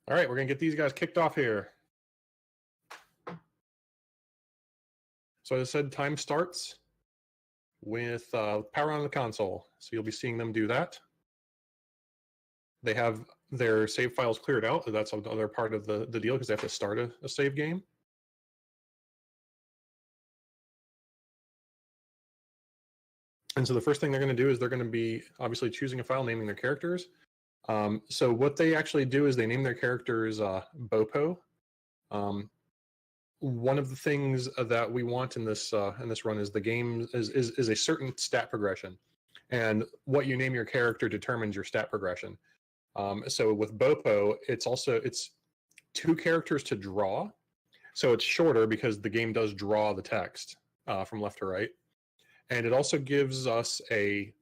All right, we're going to get these guys kicked off here. So as I said, time starts with power on the console. So you'll be seeing them do that. They have their save files cleared out. That's another part of the deal because they have to start a save game. And so the first thing they're going to do is they're going to be obviously choosing a file, naming their characters. So what they actually do is they name their characters Bopo. One of the things that we want in this run is the game is a certain stat progression, and what you name your character determines your stat progression. So with Bopo, it's 2 characters to draw, so it's shorter because the game does draw the text from left to right, and it also gives us a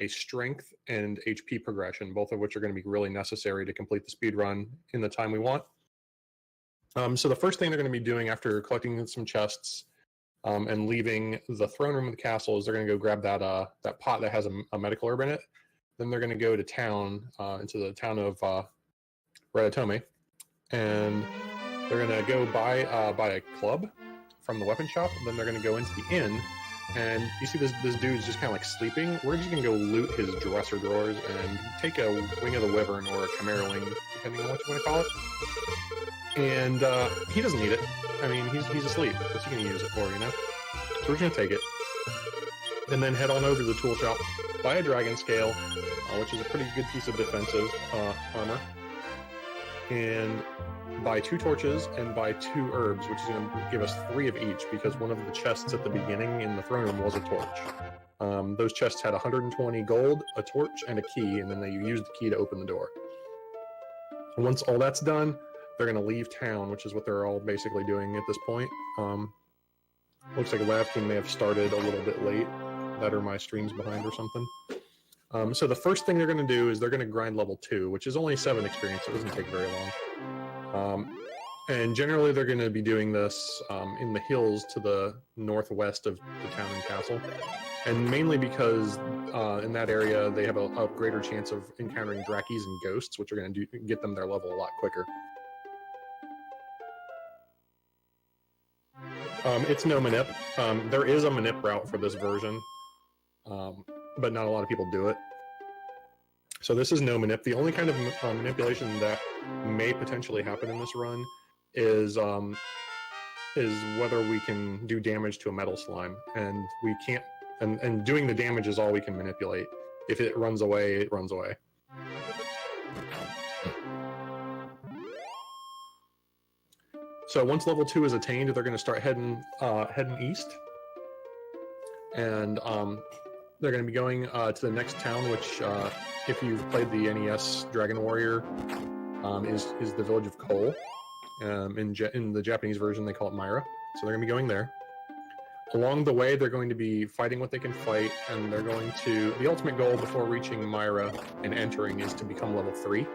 strength and HP progression, both of which are going to be really necessary to complete the speed run in the time we want. So the first thing they're going to be doing after collecting some chests and leaving the throne room of the castle is they're going to go grab that pot that has a medical herb in it. Then they're going to go to town, into the town of Retrothon, and they're going to go buy a club from the weapon shop. Then they're going to go into the inn, and you see this dude's just kind of like sleeping. We're just going to go loot his dresser drawers and take a wing of the wyvern or a camerling, depending on what you want to call it. And he doesn't need it. I mean, he's asleep. What's he going to use it for, you know? So we're going to take it. And then head on over to the tool shop, buy a dragon scale, which is a pretty good piece of defensive armor. And buy 2 torches and buy 2 herbs, which is going to give us 3 of each, because one of the chests at the beginning in the throne room was a torch. Those chests had 120 gold, a torch, and a key, and then they used the key to open the door. Once all that's done, they're going to leave town, which is what they're all basically doing at this point. Looks like Lavkian may have started a little bit late. That or my stream's behind or something. So the first thing they're going to do is they're going to grind level 2, which is only 7 experience, so it doesn't take very long. And generally they're going to be doing this in the hills to the northwest of the town and castle. And mainly because in that area they have a greater chance of encountering Drakis and ghosts, which are going to get them their level a lot quicker. It's no manip. There is a manip route for this version, but not a lot of people do it. So this is no manip. The only kind of manipulation that may potentially happen in this run is whether we can do damage to a metal slime, and we can't. And doing the damage is all we can manipulate. If it runs away, it runs away. So once level 2 is attained, they're going to start heading east, and they're going to be going to the next town, which, if you've played the NES Dragon Warrior, is the village of Cole. In the Japanese version, they call it Myra. So they're going to be going there. Along the way, they're going to be fighting what they can fight, and they're going to. The ultimate goal before reaching Myra and entering is to become level 3.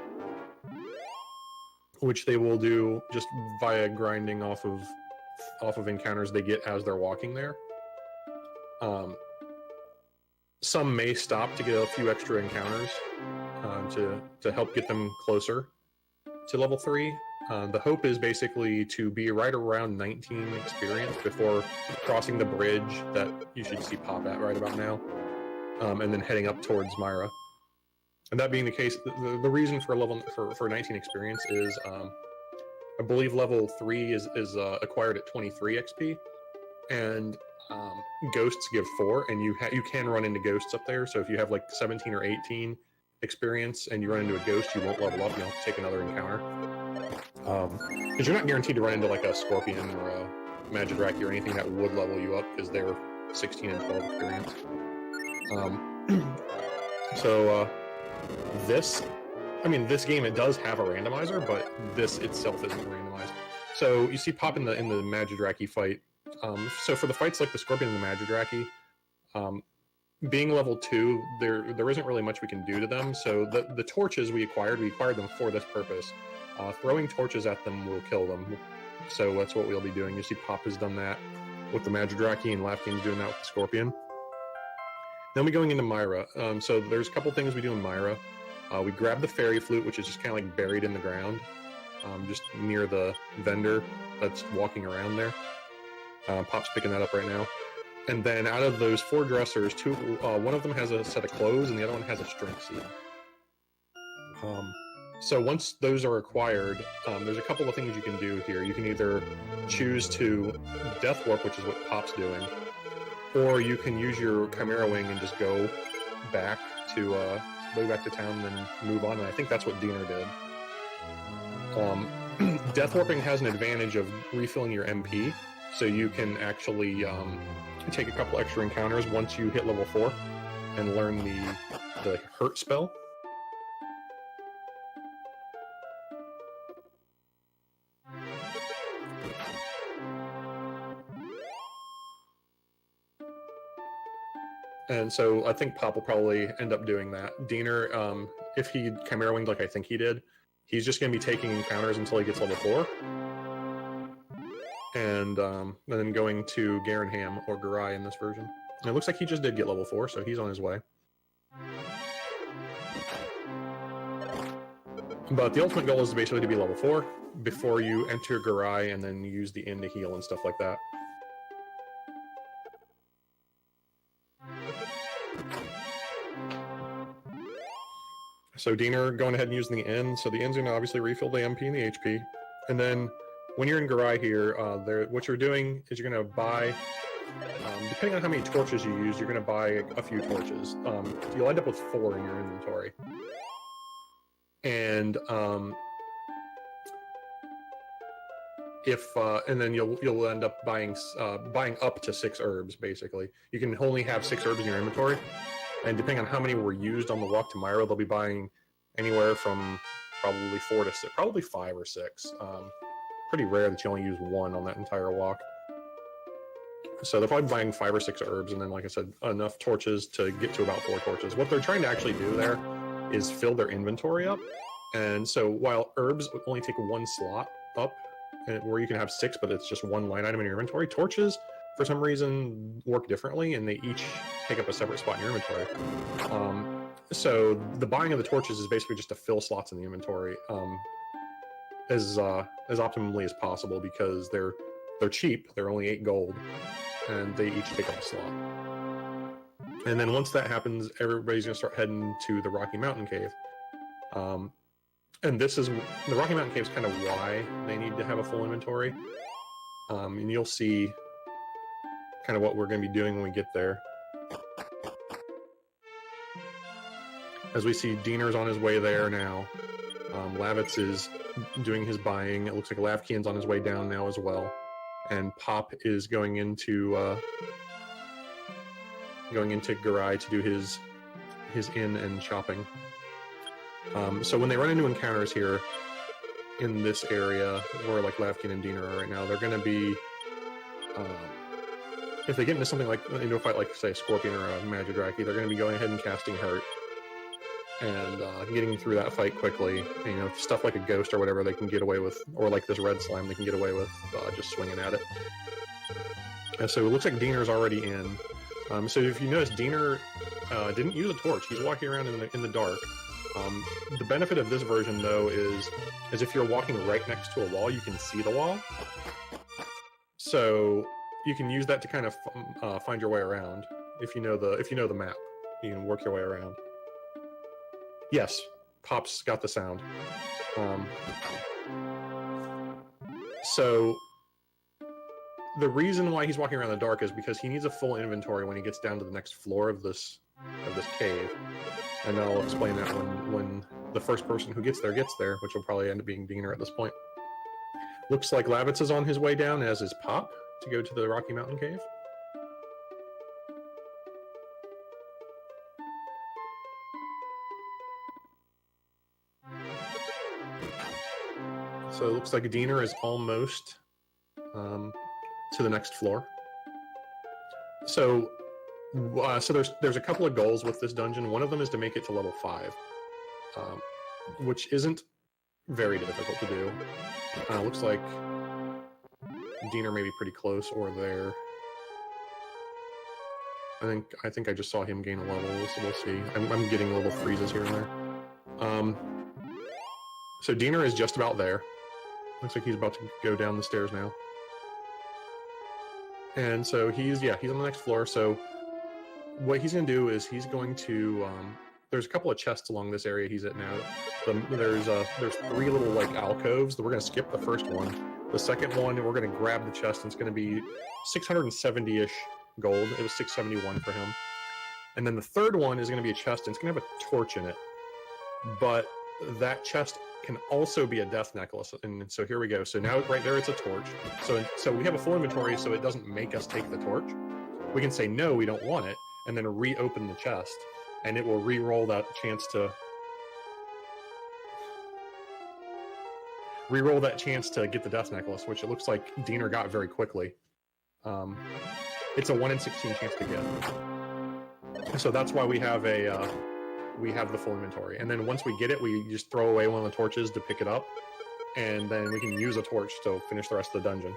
Which they will do just via grinding off of encounters they get as they're walking there. Some may stop to get a few extra encounters to help get them closer to level 3. The hope is basically to be right around 19 experience before crossing the bridge that you should see pop at right about now, and then heading up towards Myra. And that being the case, the reason for 19 experience is, I believe level 3 is acquired at 23 XP, and ghosts give 4, and you can run into ghosts up there. So if you have like 17 or 18 experience and you run into a ghost, you won't level up. You'll have to take another encounter, because you're not guaranteed to run into like a scorpion or a Magidraki or anything that would level you up, because they're 16 and 12 experience. This game, it does have a randomizer, but this itself isn't randomized. So you see pop in the Magidraki fight. So for the fights like the Scorpion and the Magidraki, being level 2, there isn't really much we can do to them. So the torches we acquired them for this purpose. Throwing torches at them will kill them. So that's what we'll be doing. You see Pop has done that with the Magidraki, and Lavkian's doing that with the Scorpion. Then we're going into Myra. So there's a couple things we do in Myra. We grab the fairy flute, which is just kind of like buried in the ground. just near the vendor that's walking around there. Pop's picking that up right now. And then out of those 4 dressers, one of them has a set of clothes and the other one has a strength seed. So once those are acquired, there's a couple of things you can do here. You can either choose to Death Warp, which is what Pop's doing, or you can use your Chimera Wing and just go back to town and move on. And I think that's what Diener did. Death Warping has an advantage of refilling your MP, so you can actually take a couple extra encounters once you hit level 4 and learn the hurt spell. And so I think Pop will probably end up doing that. Diener, if he Chimera Winged like I think he did, he's just going to be taking encounters until he gets level 4. And then going to Garenham or Garai in this version. And it looks like he just did get level 4, so he's on his way. But the ultimate goal is basically to be level 4 before you enter Garai and then use the inn to heal and stuff like that. So Diener going ahead and using the inn. So the inn's going to obviously refill the MP and the HP. And then when you're in Garai here, what you're doing is you're going to buy, depending on how many torches you use, you're going to buy a few torches. You'll end up with 4 in your inventory. And and then you'll end up buying up to 6 herbs, basically. You can only have 6 herbs in your inventory. And depending on how many were used on the walk to Myra, they'll be buying anywhere from probably 4 to 6, probably 5 or 6. Pretty rare that you only use 1 on that entire walk. So they're probably buying 5 or 6 herbs, and then, like I said, enough torches to get to about 4 torches. What they're trying to actually do there is fill their inventory up. And so while herbs only take 1 slot up, where you can have 6, but it's just 1 line item in your inventory, torches, for some reason, work differently, and they each take up a separate spot in your inventory. So the buying of the torches is basically just to fill slots in the inventory as optimally as possible, because they're cheap. They're only 8 gold, and they each take up a slot. And then once that happens, everybody's gonna start heading to the Rocky Mountain Cave. And this is the Rocky Mountain Cave is kind of why they need to have a full inventory. And you'll see kind of what we're going to be doing when we get there. As we see, Diener's on his way there now. Lavitz is doing his buying. It looks like Lavkian's on his way down now as well. And Pop is going into Garai to do his inn and shopping. So when they run into encounters here in this area where like Lavkian and Diener are right now, they're going to be if they get into a fight like, say, a Scorpion or a Magidraki, they're going to be going ahead and casting Hurt and getting through that fight quickly. You know, stuff like a Ghost or whatever they can get away with, or like this Red Slime, they can get away with just swinging at it. And so it looks like Diener's already in. So if you notice, Diener didn't use a torch. He's walking around in the dark. The benefit of this version, though, is if you're walking right next to a wall, you can see the wall. So you can use that to kind of find your way around. If you know the map, you can work your way around. Yes, Pop's got the sound. So the reason why he's walking around in the dark is because he needs a full inventory when he gets down to the next floor of this cave. And I'll explain that when the first person who gets there, which will probably end up being Diener at this point. Looks like Lavitz is on his way down, as is Pop, to go to the Rocky Mountain Cave. So it looks like Diener is almost to the next floor. So there's a couple of goals with this dungeon. One of them is to make it to level 5, which isn't very difficult to do. Looks like Diener may be pretty close or there. I think I just saw him gain a level, so we'll see. I'm getting little freezes here and there. So Diener is just about there. Looks like he's about to go down the stairs now. And so he's on the next floor. So what he's going to do is he's going to, there's a couple of chests along this area he's at now. There's 3 little like alcoves. We're going to skip the first one. The second one, we're going to grab the chest, and it's going to be 670-ish gold. It was 671 for him. And then the third one is going to be a chest, and it's going to have a torch in it. But that chest can also be a death necklace. And so here we go. So now right there, it's a torch. So we have a full inventory, so it doesn't make us take the torch. We can say, no, we don't want it, and then reopen the chest, and it will re-roll that chance to get the death necklace, which it looks like Diener got very quickly. It's a 1 in 16 chance to get. So that's why we have the full inventory. And then once we get it, we just throw away one of the torches to pick it up, and then we can use a torch to finish the rest of the dungeon.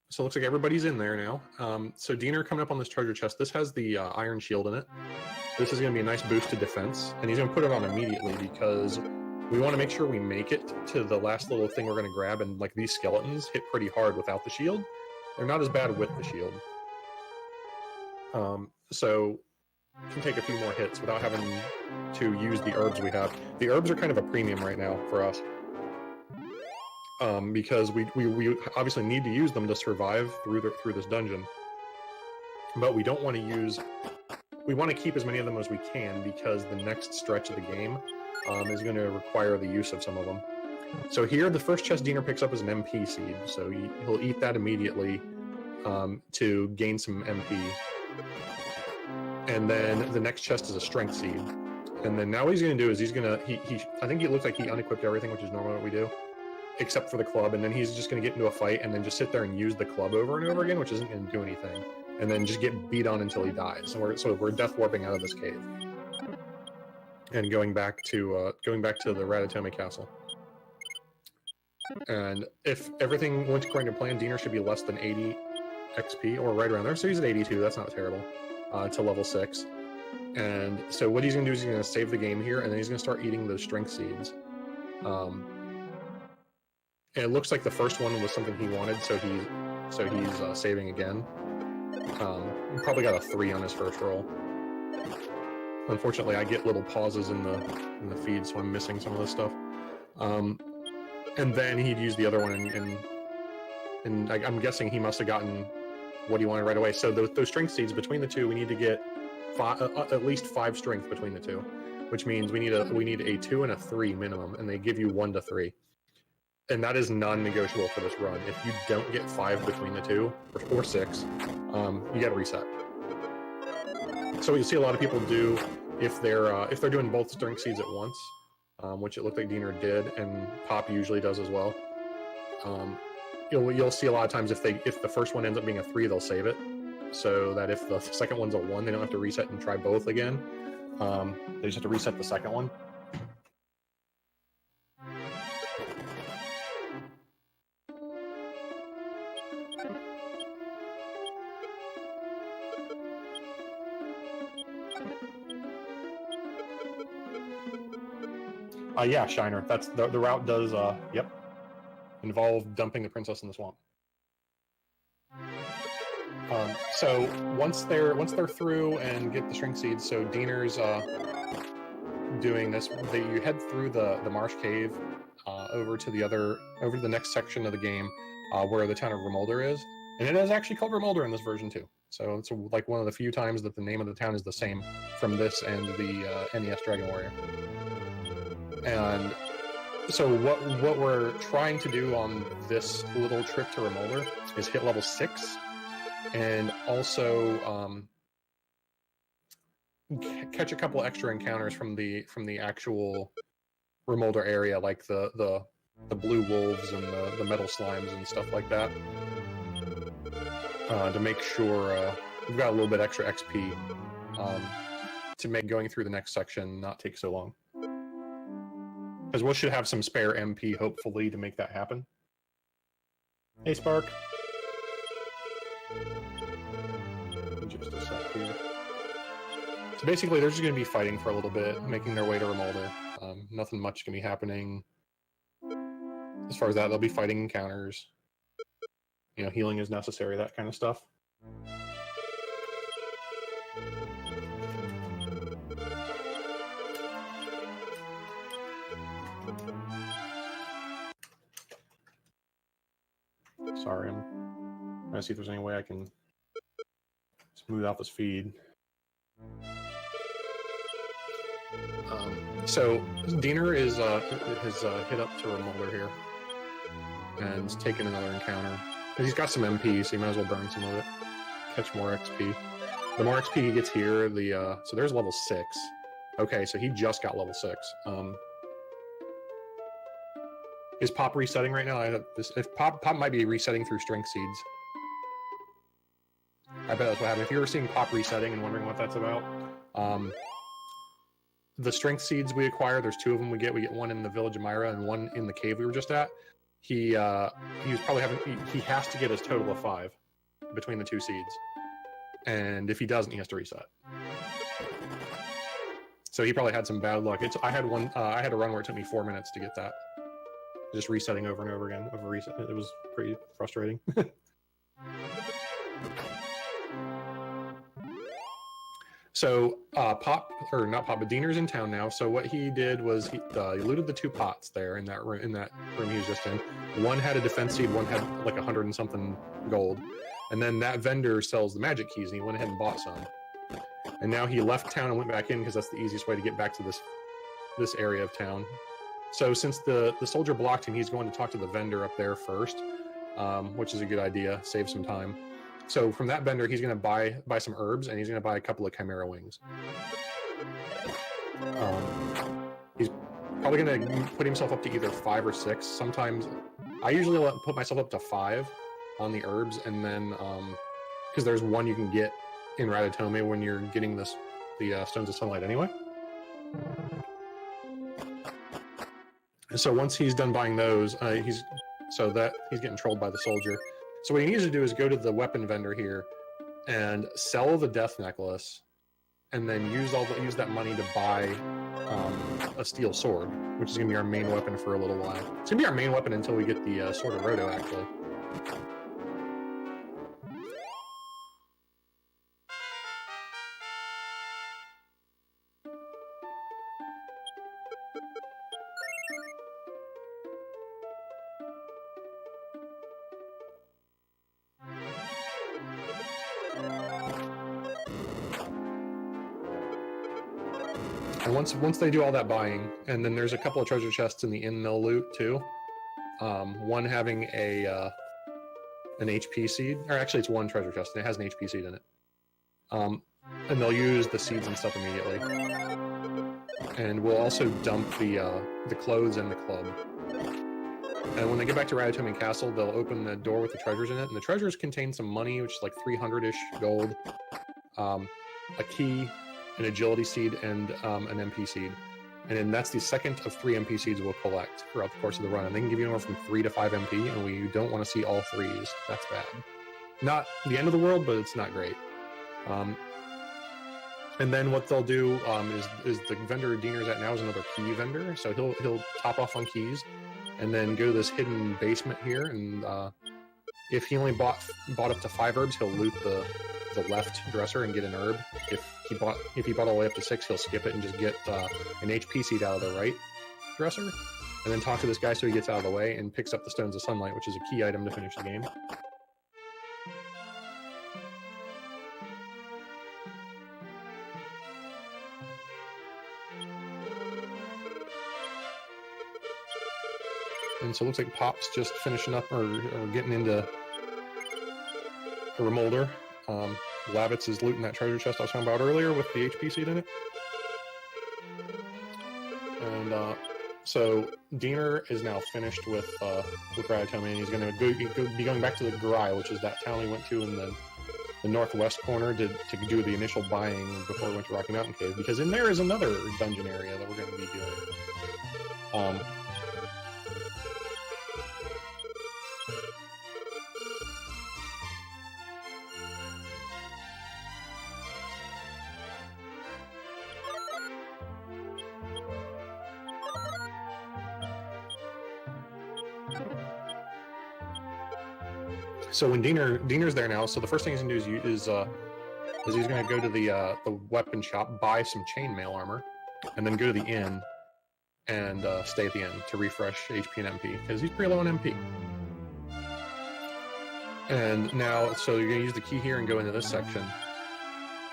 So it looks like everybody's in there now. So Diener coming up on this treasure chest. This has the iron shield in it. This is going to be a nice boost to defense, and he's going to put it on immediately because we want to make sure we make it to the last little thing we're going to grab, and like these skeletons hit pretty hard without the shield. They're not as bad with the shield. So we can take a few more hits without having to use the herbs we have. The herbs are kind of a premium right now for us. Because we obviously need to use them to survive through this dungeon. But we don't want to use... We want to keep as many of them as we can, because the next stretch of the game is going to require the use of some of them. So here, the first chest Diener picks up is an MP seed, so he'll eat that immediately to gain some MP. And then the next chest is a strength seed. And then now what he's going to do is he's going to... I think it looks like he unequipped everything, which is normally what we do, except for the club, and then he's just going to get into a fight and then just sit there and use the club over and over again, which isn't going to do anything, and then just get beat on until he dies. So we're death warping out of this cave and going back to the Ratatouille Castle. And if everything went according to plan, Diener should be less than 80 XP, or right around there. So he's at 82. That's not terrible. To level 6. And so what he's going to do is he's going to save the game here, and then he's going to start eating those strength seeds. And it looks like the first one was something he wanted, so he's saving again. He probably got a 3 on his first roll. Unfortunately, I get little pauses in the feed, so I'm missing some of this stuff. And then he'd use the other one, and I'm guessing he must have gotten what he wanted right away. So those strength seeds, between the two, we need to get at least 5 strength between the two, which means we need a 2 and a 3 minimum, and they give you 1 to 3. And that is non-negotiable for this run. If you don't get 5 between the two, or 6, you got to reset. So what you see a lot of people do, if they're doing both strength seeds at once, which it looked like Diener did, and Pop usually does as well. You'll see a lot of times if the first one ends up being a 3, they'll save it, so that if the second one's a 1, they don't have to reset and try both again. They just have to reset the second one. Yeah, Shiner. That's the route does. Yep, involve dumping the princess in the swamp. So once they're through and get the strength seeds, so Diener's doing this. You head through the marsh cave over to the next section of the game where the town of Remolder is, and it is actually called Remolder in this version too. So it's like one of the few times that the name of the town is the same from this and the NES Dragon Warrior. And so what we're trying to do on this little trip to Remolder is hit level 6, and also catch a couple extra encounters from the actual Remolder area, like the blue wolves and the metal slimes and stuff like that, to make sure we've got a little bit extra XP to make going through the next section not take so long. Because we should have some spare MP, hopefully, to make that happen. Hey, Spark. Just a sec here. So basically, they're just going to be fighting for a little bit, making their way to Remolder. Nothing much can be happening. As far as that, they'll be fighting encounters. You know, healing is necessary, that kind of stuff. Sorry, I'm trying to see if there's any way I can smooth out this feed. So Diener is has hit up to Remolder here and taken another encounter. He's got some MP, so he might as well burn some of it, catch more XP. The more XP he gets here, so there's level 6. Okay, so he just got level 6. Is Pop resetting right now? If Pop might be resetting through Strength Seeds. I bet that's what happened. If you were seeing Pop resetting and wondering what that's about, the Strength Seeds we acquire, there's 2 of them we get. We get one in the Village of Myra and one in the cave we were just at. He was probably he has to get his total of 5 between the 2 seeds. And if he doesn't, he has to reset. So he probably had some bad luck. I had a run where it took me 4 minutes to get that. Just resetting over and over again. It was pretty frustrating. So but Diener's in town now. So what he did was he looted the 2 pots there in that room he was just in. One had a defense seed, one had like 100 and something gold. And then that vendor sells the magic keys, and he went ahead and bought some. And now he left town and went back in because that's the easiest way to get back to this area of town. So since the soldier blocked him, he's going to talk to the vendor up there first, which is a good idea. Save some time. So from that vendor, he's going to buy some herbs, and he's going to buy a couple of chimera wings. He's probably going to put himself up to either 5 or 6. Sometimes I usually put myself up to 5 on the herbs, and then because there's one you can get in Ratatome when you're getting the Stones of Sunlight anyway. So once he's done buying those, he's getting trolled by the soldier. So what he needs to do is go to the weapon vendor here and sell the death necklace, and then use that money to buy a steel sword, which is going to be our main weapon for a little while. It's going to be our main weapon until we get the Sword of Roto, actually. And once they do all that buying, and then there's a couple of treasure chests in the inn they'll loot too. One having an HP seed, or actually it's one treasure chest and it has an HP seed in it. And they'll use the seeds and stuff immediately. And we'll also dump the clothes and the club. And when they get back to Ratatouille Castle, they'll open the door with the treasures in it, and the treasures contain some money, which is like 300-ish gold, a key, an agility seed, and an MP seed. And then that's the second of 3 MP seeds we'll collect throughout the course of the run. And they can give you anywhere from 3 to 5 MP, and we don't want to see all 3s. That's bad. Not the end of the world, but it's not great. And then what they'll do is the vendor Diener's at now is another key vendor, so he'll top off on keys, and then go to this hidden basement here. And if he only bought up to 5 herbs, he'll loot the left dresser and get an herb. If he bought all the way up to 6, he'll skip it and just get an HP seed out of the right dresser, and then talk to this guy so he gets out of the way and picks up the Stones of Sunlight, which is a key item to finish the game. And so it looks like Pop's just finishing up or getting into the Remolder. Lavitz is looting that treasure chest I was talking about earlier with the HP seed in it. And so Diener is now finished with Ratatouille, and he's going to be going back to the Grai, which is that town we went to in the northwest corner to do the initial buying before we went to Rocky Mountain Cave, because in there is another dungeon area that we're going to be doing. So when Diener's there now, so the first thing he's gonna do is he's gonna go to the weapon shop, buy some chainmail armor, and then go to the inn and stay at the inn to refresh HP and MP because he's pretty low on MP. And now, so you're gonna use the key here and go into this section,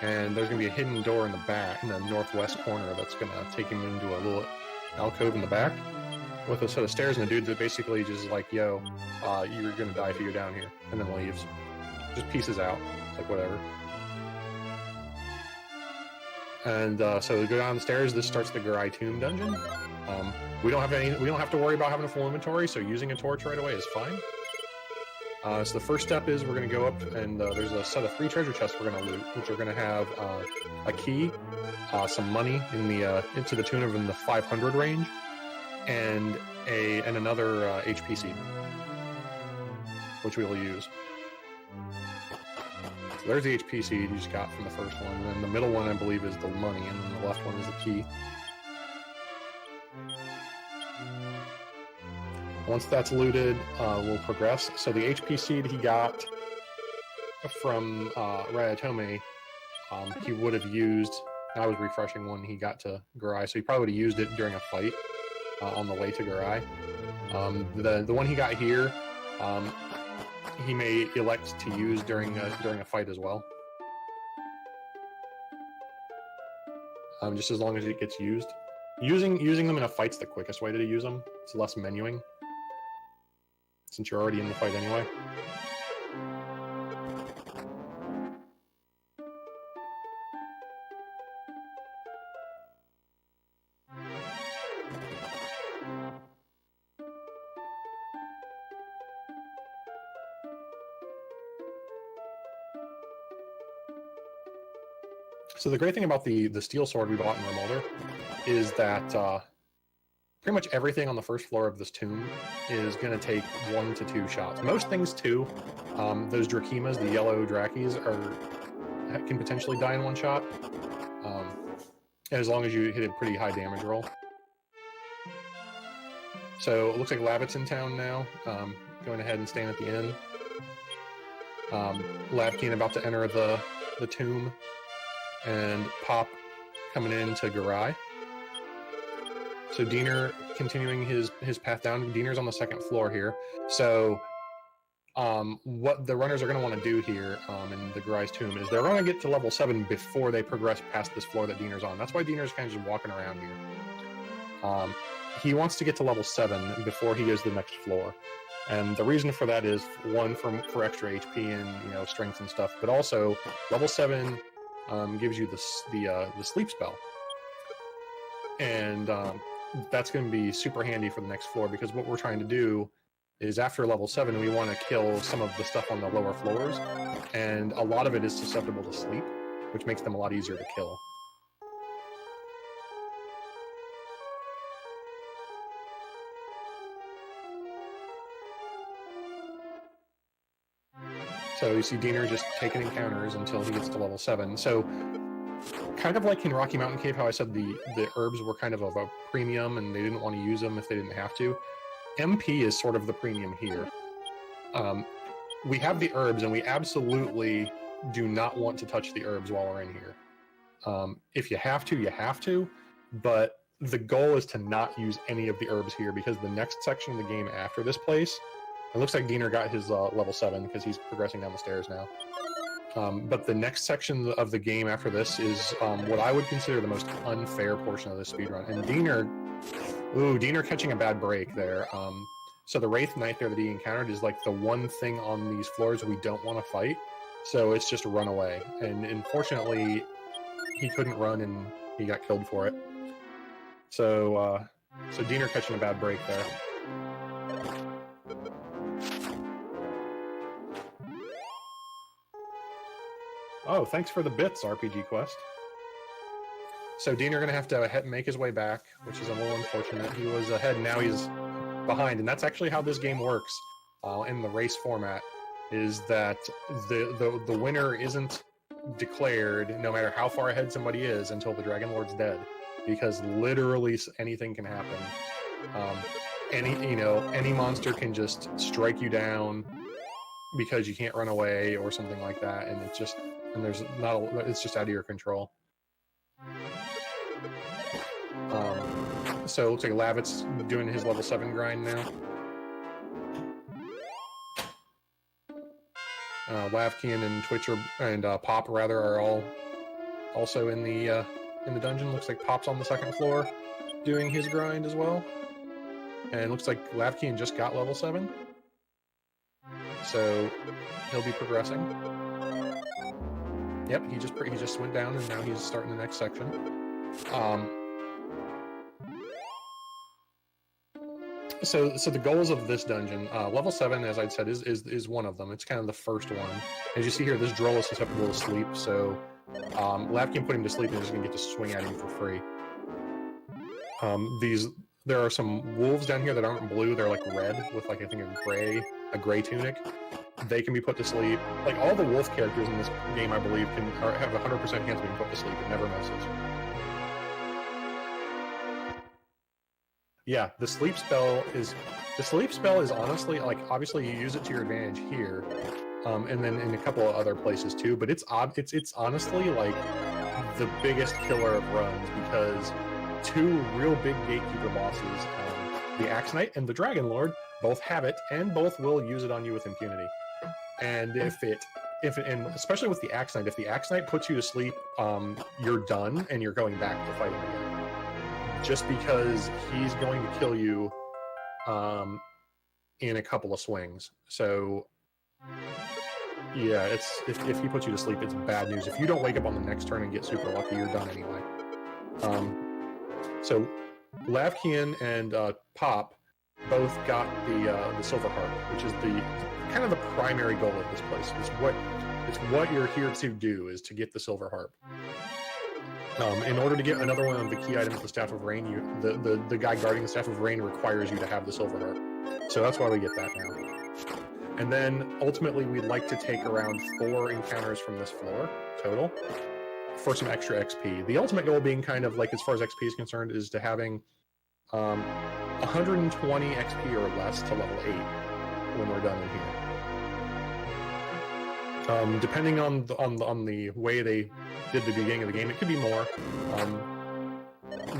and there's gonna be a hidden door in the back, in the northwest corner, that's gonna take him into a little alcove in the back with a set of stairs and a dude that basically just is like, yo, you're gonna die if you go down here, and then leaves. Just pieces out. It's like, whatever. And so we go down the stairs. This starts the Garai Tomb dungeon. We don't have to worry about having a full inventory, so using a torch right away is fine. So the first step is we're going to go up, and there's a set of 3 treasure chests we're going to loot, which are going to have a key, some money in the into the tune of in the 500 range, and another HP seed, which we will use. So there's the HP seed you just got from the first one, and then the middle one I believe is the money, and then the left one is the key. Once that's looted, we'll progress. So the HP seed he got from Ryotome, he would have used. I was refreshing when he got to Garai, so he probably would have used it during a fight on the way to Garai. The one he got here, he may elect to use during a fight as well. Just as long as it gets used. Using them in a fight's the quickest way to use them. It's less menuing, since you're already in the fight anyway. So the great thing about the steel sword we bought in Remolder is that pretty much everything on the first floor of this tomb is going to take 1 to 2 shots. Most things 2. Those Drakimas, the yellow Drakis, can potentially die in 1 shot, as long as you hit a pretty high damage roll. So it looks like Lavitz in town now, going ahead and staying at the inn. Lavkian about to enter the tomb, and Pop coming into Garai. So Diener continuing his path down. Diener's on the 2nd floor here. So what the runners are going to want to do here in the Garai's tomb is they're going to get to level 7 before they progress past this floor that Diener's on. That's why Diener's kind of just walking around here. He wants to get to level 7 before he goes to the next floor. And the reason for that is, 1, for extra HP and strength and stuff, but also level 7 gives you the sleep spell. And that's going to be super handy for the next floor, because what we're trying to do is, after level 7, we want to kill some of the stuff on the lower floors, and a lot of it is susceptible to sleep, which makes them a lot easier to kill. So you see Diener just taking encounters until he gets to level 7. So kind of like in Rocky Mountain Cave, how I said the herbs were kind of a premium and they didn't want to use them if they didn't have to. MP is sort of the premium here. We have the herbs, and we absolutely do not want to touch the herbs while we're in here. If you have to, you have to, but the goal is to not use any of the herbs here, because the next section of the game after this place, it looks like Diener got his level 7 because he's progressing down the stairs now. But the next section of the game after this is what I would consider the most unfair portion of the speedrun. And Diener catching a bad break there. So the Wraith Knight there that he encountered is like the one thing on these floors we don't want to fight. So it's just run away. And unfortunately, he couldn't run and he got killed for it. So Diener catching a bad break there. Oh, thanks for the bits, RPG Quest. So Diener going to have to make his way back, which is a little unfortunate. He was ahead, now he's behind, and that's actually how this game works in the race format, is that the winner isn't declared no matter how far ahead somebody is until the Dragon Lord's dead, because literally anything can happen. Any monster can just strike you down, because you can't run away or something like that, and it's just it's just out of your control. So it looks like Lavitz doing his level 7 grind now. Lavkian and Twitch and Pop are all also in the dungeon. Looks like Pop's on the 2nd floor doing his grind as well. And it looks like Lavkian just got level 7. So he'll be progressing. Yep, he just went down and now he's starting the next section. So the goals of this dungeon, level 7, as I'd said, is one of them. It's kind of the first one. As you see here, this droll is susceptible to sleep, so Lavkian put him to sleep and is just gonna get to swing at him for free. There are some wolves down here that aren't blue, they're like red with like I think a gray tunic. They can be put to sleep. Like all the wolf characters in this game, I believe, have 100% chance of being put to sleep. It never misses. Yeah, the sleep spell is honestly, like, obviously you use it to your advantage here, and then in a couple of other places too. But it's honestly like the biggest killer of runs, because 2 real big gatekeeper bosses, the Axe Knight and the Dragon Lord, both have it, and both will use it on you with impunity. And and especially with the Axe Knight, if the Axe Knight puts you to sleep, you're done and you're going back to fight him again. Just because he's going to kill you in a couple of swings. So yeah, if he puts you to sleep, it's bad news. If you don't wake up on the next turn and get super lucky, you're done anyway. So Lavkian and Pop both got the Silver Harp, which is the kind of the primary goal of this place. It's what you're here to do, is to get the Silver Harp. In order to get another one of the key items, the Staff of Rain, the guy guarding the Staff of Rain requires you to have the Silver Harp. So that's why we get that now. And then ultimately we'd like to take around 4 encounters from this floor total for some extra XP. The ultimate goal being kind of like, as far as XP is concerned, is to having 120 XP or less to level 8 when we're done in here. Depending on the way they did the beginning of the game, it could be more.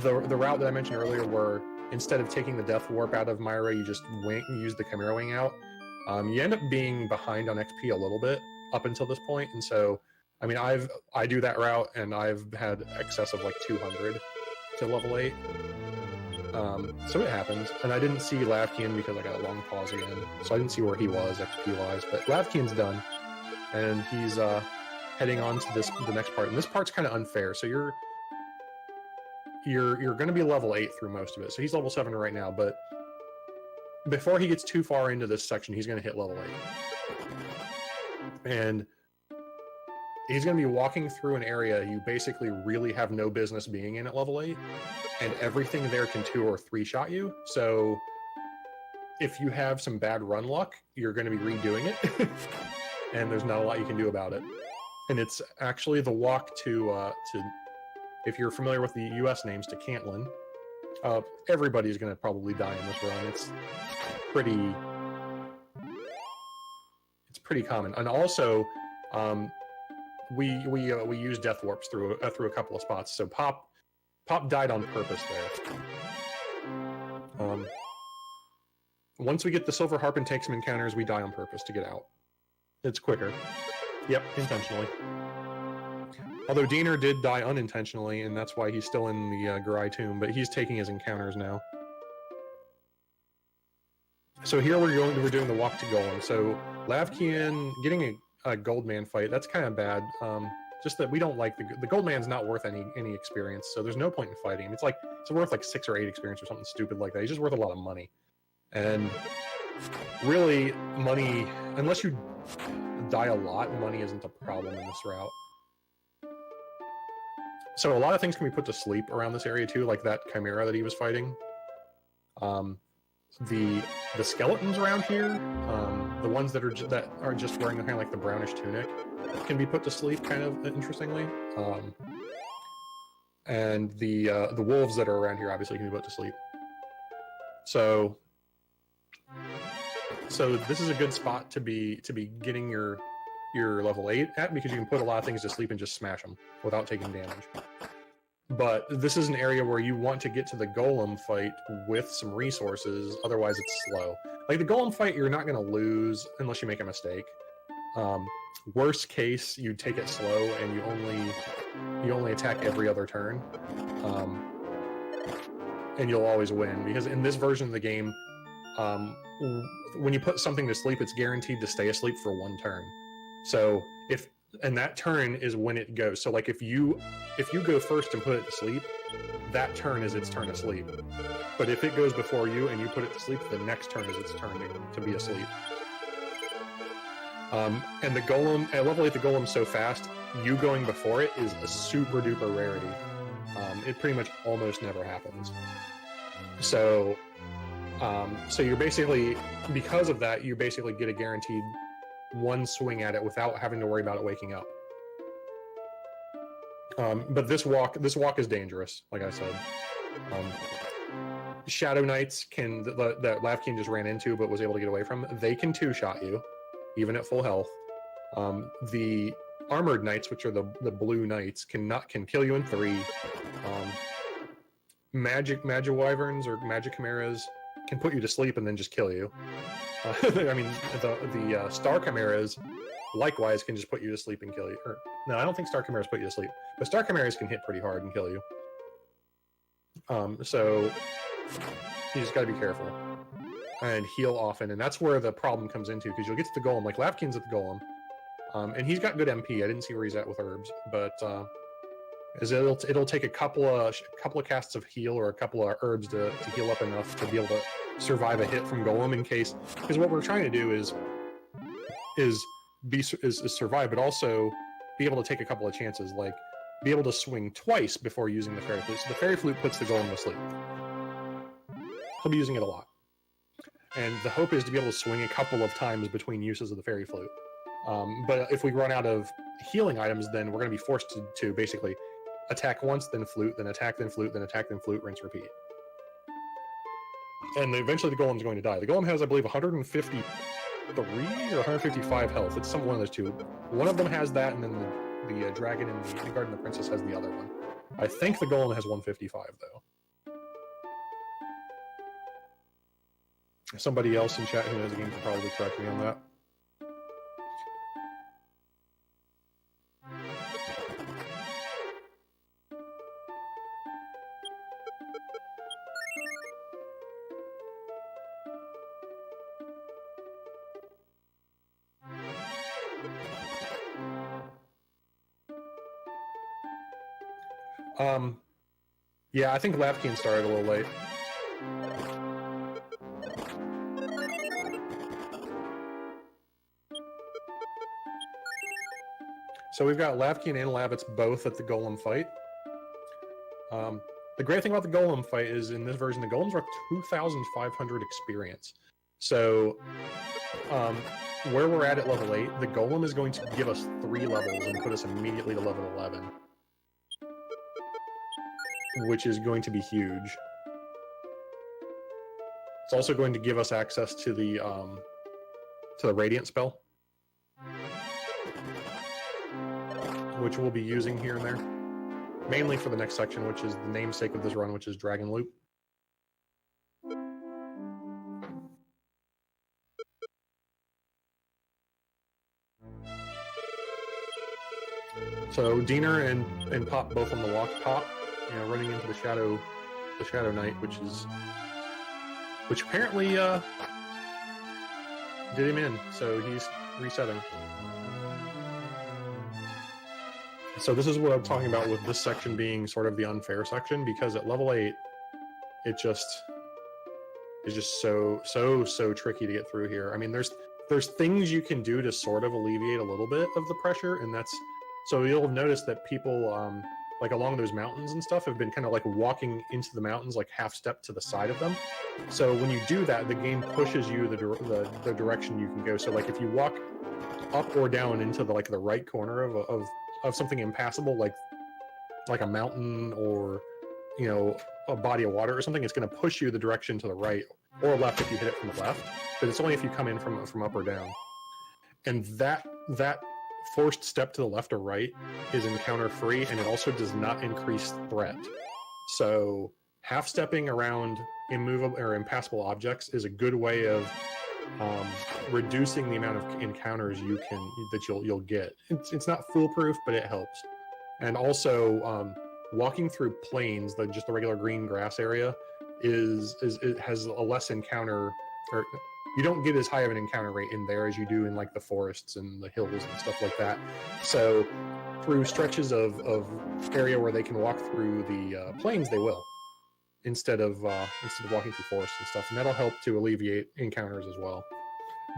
The route that I mentioned earlier, where instead of taking the Death Warp out of Myra, you just use the Chimera Wing out, you end up being behind on XP a little bit up until this point. And so, I mean, I do that route, and I've had excess of like 200 to level 8. So it happens. And I didn't see Lavkian because I got a long pause again, so I didn't see where he was XP wise. But Lavkian's done, and he's heading on to the next part. And this part's kind of unfair. So you're going to be level 8 through most of it. So he's level 7 right now, but before he gets too far into this section, he's going to hit level 8. And he's going to be walking through an area you basically really have no business being in at level 8, and everything there can 2 or 3 shot you. So if you have some bad run luck, you're going to be redoing it, and there's not a lot you can do about it. And it's actually the walk to if you're familiar with the US names, to Cantlin. Everybody's going to probably die in this run. It's pretty common. And also, we use Death Warps through a couple of spots. So Pop died on purpose there. Once we get the Silver Harp and take some encounters, we die on purpose to get out. It's quicker. Yep, intentionally. Although Diener did die unintentionally, and that's why he's still in the Garai tomb, but he's taking his encounters now. So here we're doing the walk to Golem. So Lavkian getting a Goldman fight, that's kind of bad. Just that we don't like the Goldman's not worth any experience, so there's no point in fighting him. It's worth like 6 or 8 experience or something stupid like that. He's just worth a lot of money. And really, money, unless you die a lot, money isn't a problem in this route. So a lot of things can be put to sleep around this area too, like that Chimera that he was fighting. The skeletons around here, the ones that are just wearing kind of like the brownish tunic, can be put to sleep kind of interestingly. And the wolves that are around here obviously can be put to sleep. So So this is a good spot to be getting your level 8 at, because you can put a lot of things to sleep and just smash them without taking damage. But this is an area where you want to get to the golem fight with some resources, otherwise it's slow. Like the golem fight, you're not going to lose unless you make a mistake. Worst case, you take it slow and you only attack every other turn, and you'll always win, because in this version of the game, when you put something to sleep, it's guaranteed to stay asleep for one turn. So and that turn is when it goes. So like if you go first and put it to sleep, that turn is its turn to sleep. But if it goes before you and you put it to sleep, the next turn is its turn to be asleep. And the golem, at level 8, the golem's so fast, you going before it is a super duper rarity. It pretty much almost never happens. So you're basically, because of that, you basically get a guaranteed one swing at it without having to worry about it waking up. But this walk is dangerous, like I said. Shadow Knights that Lavkian just ran into but was able to get away from, they can two-shot you, even at full health. The Armored Knights, which are the blue knights, can kill you in 3. Magic Wyverns or Magic Chimeras can put you to sleep and then just kill you. I mean, the Star Chimeras likewise can just put you to sleep and kill you. No, I don't think Star Chimeras put you to sleep, but Star Chimeras can hit pretty hard and kill you. So you just got to be careful and heal often, and that's where the problem comes into, because you'll get to the golem, like Lavkian's at the golem, and he's got good MP. I didn't see where he's at with herbs, but it'll take a couple of casts of heal or a couple of herbs to heal up enough to be able to survive a hit from golem, in case, because what we're trying to do is survive, but also be able to take a couple of chances, like be able to swing twice before using the fairy flute. So the fairy flute puts the golem to sleep. He'll be using it a lot, and the hope is to be able to swing a couple of times between uses of the fairy flute. But if we run out of healing items, then we're going to be forced to basically attack once, then flute, then attack, then flute, then attack, then flute, rinse, repeat. And eventually the golem's going to die. The golem has, I believe, 153 or 155 health. It's one of those two. One of them has that, and then the dragon and the guardian of the princess has the other one. I think the golem has 155, though. Somebody else in chat who knows the game can probably correct me on that. Yeah, I think Lavkian started a little late. So we've got Lavkian and Lavitz both at the golem fight. The great thing about the golem fight is, in this version, the golems are 2,500 experience. So where we're at level 8, the golem is going to give us 3 levels and put us immediately to level 11. Which is going to be huge. It's also going to give us access to the Radiant spell, which we'll be using here and there, mainly for the next section, which is the namesake of this run, which is Dragon Loop. So Diener and Pop both on the walk. Pop, running into the Shadow Knight, which apparently did him in, so he's resetting. So this is what I'm talking about with this section being sort of the unfair section, because at level 8, it just is just so tricky to get through here. I mean, there's things you can do to sort of alleviate a little bit of the pressure, and that's, so you'll have noticed that people like along those mountains and stuff have been kind of like walking into the mountains like half step to the side of them. So when you do that, the game pushes you the direction you can go. So like if you walk up or down into the right corner of something impassable, like a mountain or a body of water or something, it's going to push you the direction to the right or left if you hit it from the left, but it's only if you come in from up or down. And that forced step to the left or right is encounter free, and it also does not increase threat. So half-stepping around immovable or impassable objects is a good way of reducing the amount of encounters you'll get. It's not foolproof, but it helps. And also walking through plains, just the regular green grass area, it has a less encounter, or you don't get as high of an encounter rate in there as you do in like the forests and the hills and stuff like that. So through stretches of area where they can walk through the plains, they will, instead of walking through forests and stuff, and that'll help to alleviate encounters as well.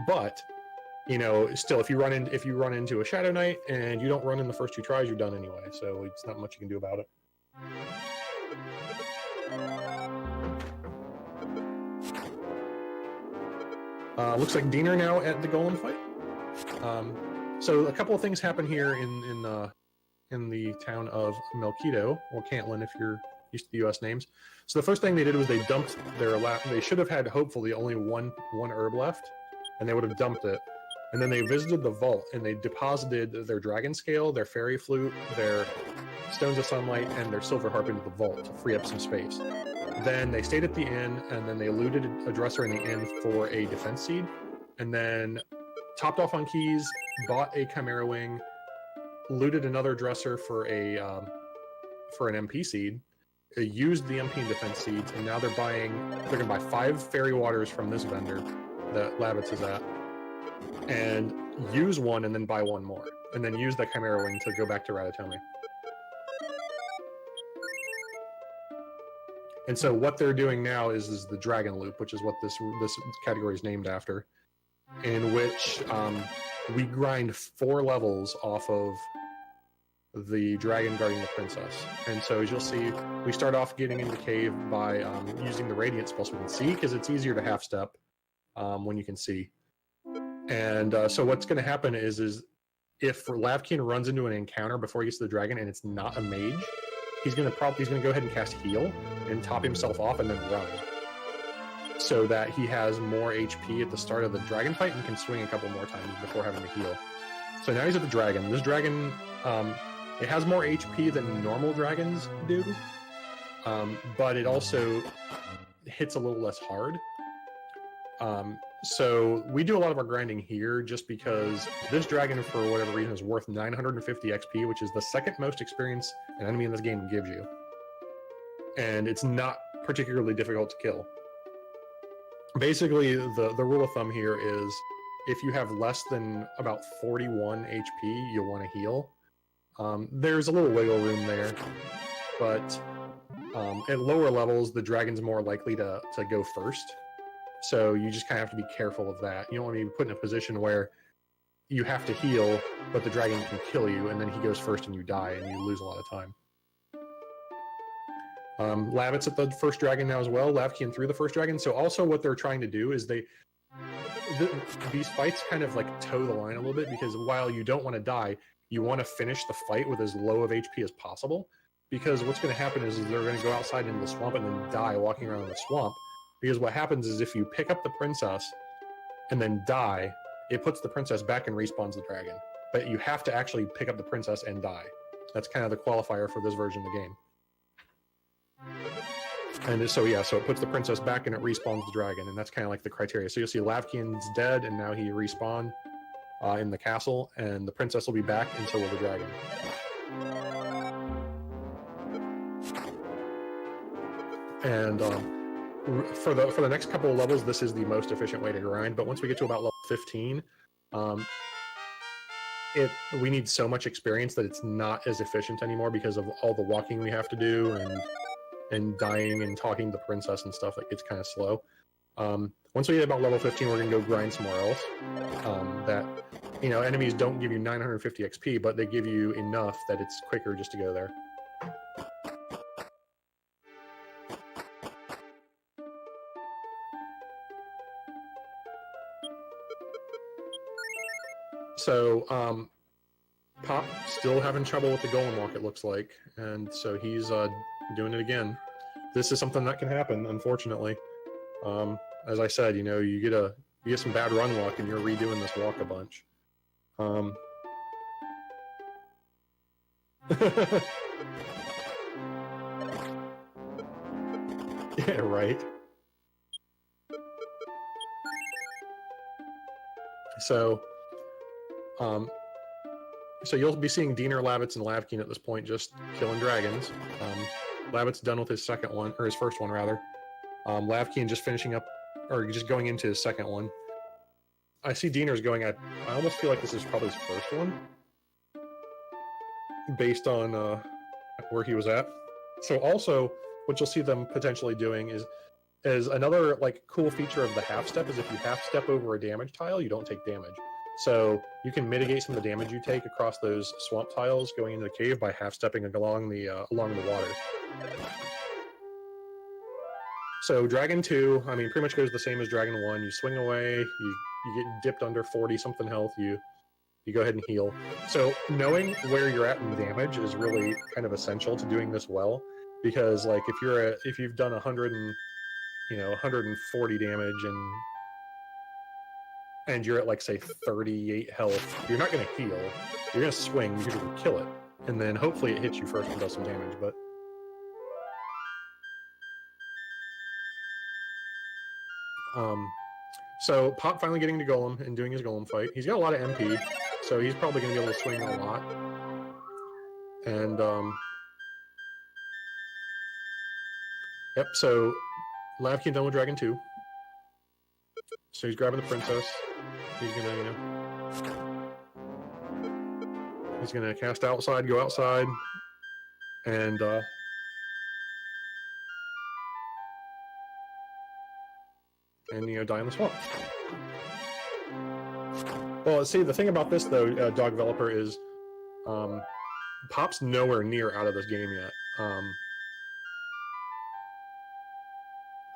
But still, if you run into a Shadow Knight and you don't run in the first 2 tries, you're done anyway. So it's not much you can do about it. Looks like Diener now at the Golem fight. So a couple of things happen here in the town of Melchido, or Cantlin if you're used to the U.S. names. So the first thing they did was they dumped they should have had hopefully only one herb left, and they would have dumped it. And then they visited the vault and they deposited their dragon scale, their fairy flute, their stones of sunlight, and their silver harp into the vault to free up some space. Then they stayed at the inn, and then they looted a dresser in the inn for a defense seed, and then topped off on keys, bought a chimera wing, looted another dresser for an MP seed, used the MP and defense seeds, and now they're gonna buy 5 fairy waters from this vendor that Lavitz is at, and use one and then buy 1 more, and then use the chimera wing to go back to Ratatouille. And so what they're doing now is the dragon loop, which is what this category is named after, in which we grind 4 levels off of the dragon guarding the princess. And so as you'll see, we start off getting into cave by using the radiant spell so we can see, because it's easier to half step when you can see. And so what's going to happen is if Lavkian runs into an encounter before he gets to the dragon and it's not a mage, he's going to go ahead and cast heal and top himself off and then run, so that he has more HP at the start of the dragon fight and can swing a couple more times before having to heal. So now he's at the dragon. This dragon, it has more HP than normal dragons do, but it also hits a little less hard. So we do a lot of our grinding here just because this dragon, for whatever reason, is worth 950 XP, which is the second most experience an enemy in this game gives you. And it's not particularly difficult to kill. Basically, the rule of thumb here is if you have less than about 41 HP, you'll want to heal. There's a little wiggle room there, but at lower levels, the dragon's more likely to go first. So you just kind of have to be careful of that. You don't want to be put in a position where you have to heal, but the dragon can kill you, and then he goes first and you die, and you lose a lot of time. Lavitz at the first dragon now as well. Lavkian through the first dragon. So also what they're trying to do is these fights kind of like toe the line a little bit, because while you don't want to die, you want to finish the fight with as low of HP as possible. Because what's going to happen is they're going to go outside into the swamp and then die walking around in the swamp. Because what happens is if you pick up the princess and then die, it puts the princess back and respawns the dragon. But you have to actually pick up the princess and die. That's kind of the qualifier for this version of the game. And so yeah, so it puts the princess back and it respawns the dragon, and that's kind of like the criteria. So you'll see Lavkian's dead, and now he respawned in the castle, and the princess will be back, and so will the dragon. And for the next couple of levels, this is the most efficient way to grind. But once we get to about level 15, we need so much experience that it's not as efficient anymore because of all the walking we have to do and dying and talking to the princess and stuff. It gets kind of slow. Once we get about level 15, we're gonna go grind somewhere else. Enemies don't give you 950 XP, but they give you enough that it's quicker just to go there. So, Pop still having trouble with the golem walk, it looks like, and so he's doing it again. This is something that can happen, unfortunately. as I said, you know, you get some bad run luck and you're redoing this walk a bunch. Yeah, right. So, so you'll be seeing Diener, Lavitz, and Lavkian at this point just killing dragons. Lavitz done with his second one, or his first one rather. Lavkian just finishing up, or just going into his second one. I see Diener's going at, I almost feel like this is probably his first one, based on where he was at. So also, what you'll see them potentially doing is another like cool feature of the half step is if you half step over a damage tile, you don't take damage. So you can mitigate some of the damage you take across those swamp tiles going into the cave by half stepping along the water. So Dragon 2, I mean, pretty much goes the same as Dragon 1. You swing away, you get dipped under 40 something health, you go ahead and heal. So knowing where you're at in damage is really kind of essential to doing this well, because like if you've done 140 damage and you're at like say 38 health, you're not going to heal. You're going to swing, you're going to kill it, and then hopefully it hits you first and does some damage. But so Pop finally getting to Golem and doing his Golem fight. He's got a lot of MP, so he's probably going to be able to swing a lot. And yep. So Lavkian done with Dragon 2. So he's grabbing the princess. He's gonna, he's gonna cast outside, go outside, and die in the swamp. Well, see, the thing about this though, dog developer, is Pop's nowhere near out of this game yet.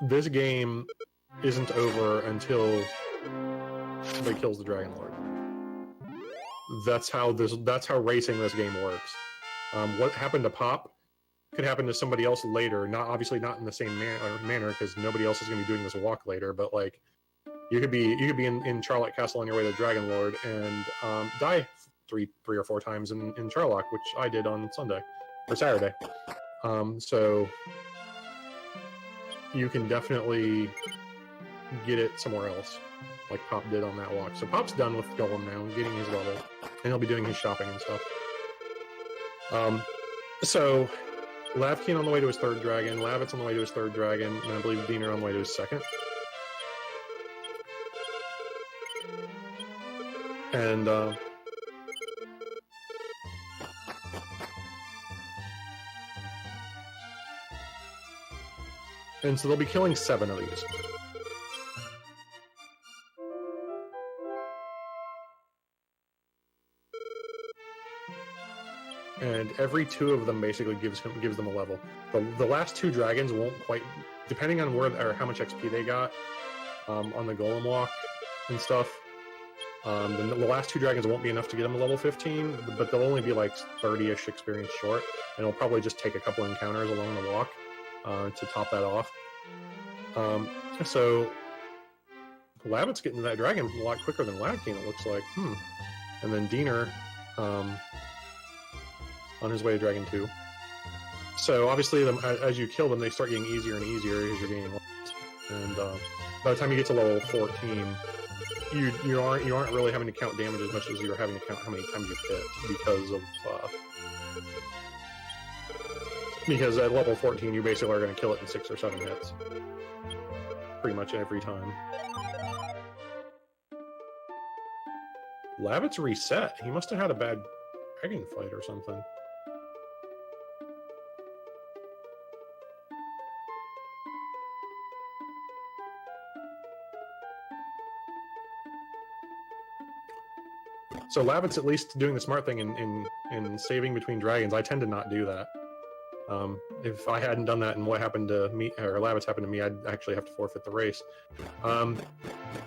This game isn't over until somebody kills the Dragon Lord. That's how racing this game works. What happened to Pop could happen to somebody else later. Obviously not in the same manner, because nobody else is going to be doing this walk later. But like, you could be in Charlotte Castle on your way to Dragon Lord and die three or four times in Charlotte, which I did on Sunday or Saturday. So you can definitely get it somewhere else, like Pop did on that walk. So Pop's done with Golem now, getting his level, and he'll be doing his shopping and stuff. So Lavkian on the way to his third dragon, Lavitz on the way to his third dragon, and I believe Diener on the way to his second. And so they'll be killing 7 of these. And every 2 of them basically gives them a level. The last 2 dragons won't quite, depending on where or how much XP they got on the Golem walk and stuff. The last 2 dragons won't be enough to get them to level 15, but they'll only be like 30-ish experience short, and it'll probably just take a couple encounters along the walk to top that off. So Lavitz getting to that dragon a lot quicker than Lavkian, it looks like. And then Diener on his way to Dragon 2. So obviously, as you kill them, they start getting easier and easier as you're gaining levels. And by the time you get to level 14, you aren't really having to count damage as much as you're having to count how many times you've hit, because at level 14 you basically are going to kill it in 6 or 7 hits, pretty much every time. Lavitz reset. He must have had a bad dragon fight or something. So Lavitz at least doing the smart thing in saving between dragons. I tend to not do that. If I hadn't done that and what happened to me, or Lavitz happened to me, I'd actually have to forfeit the race.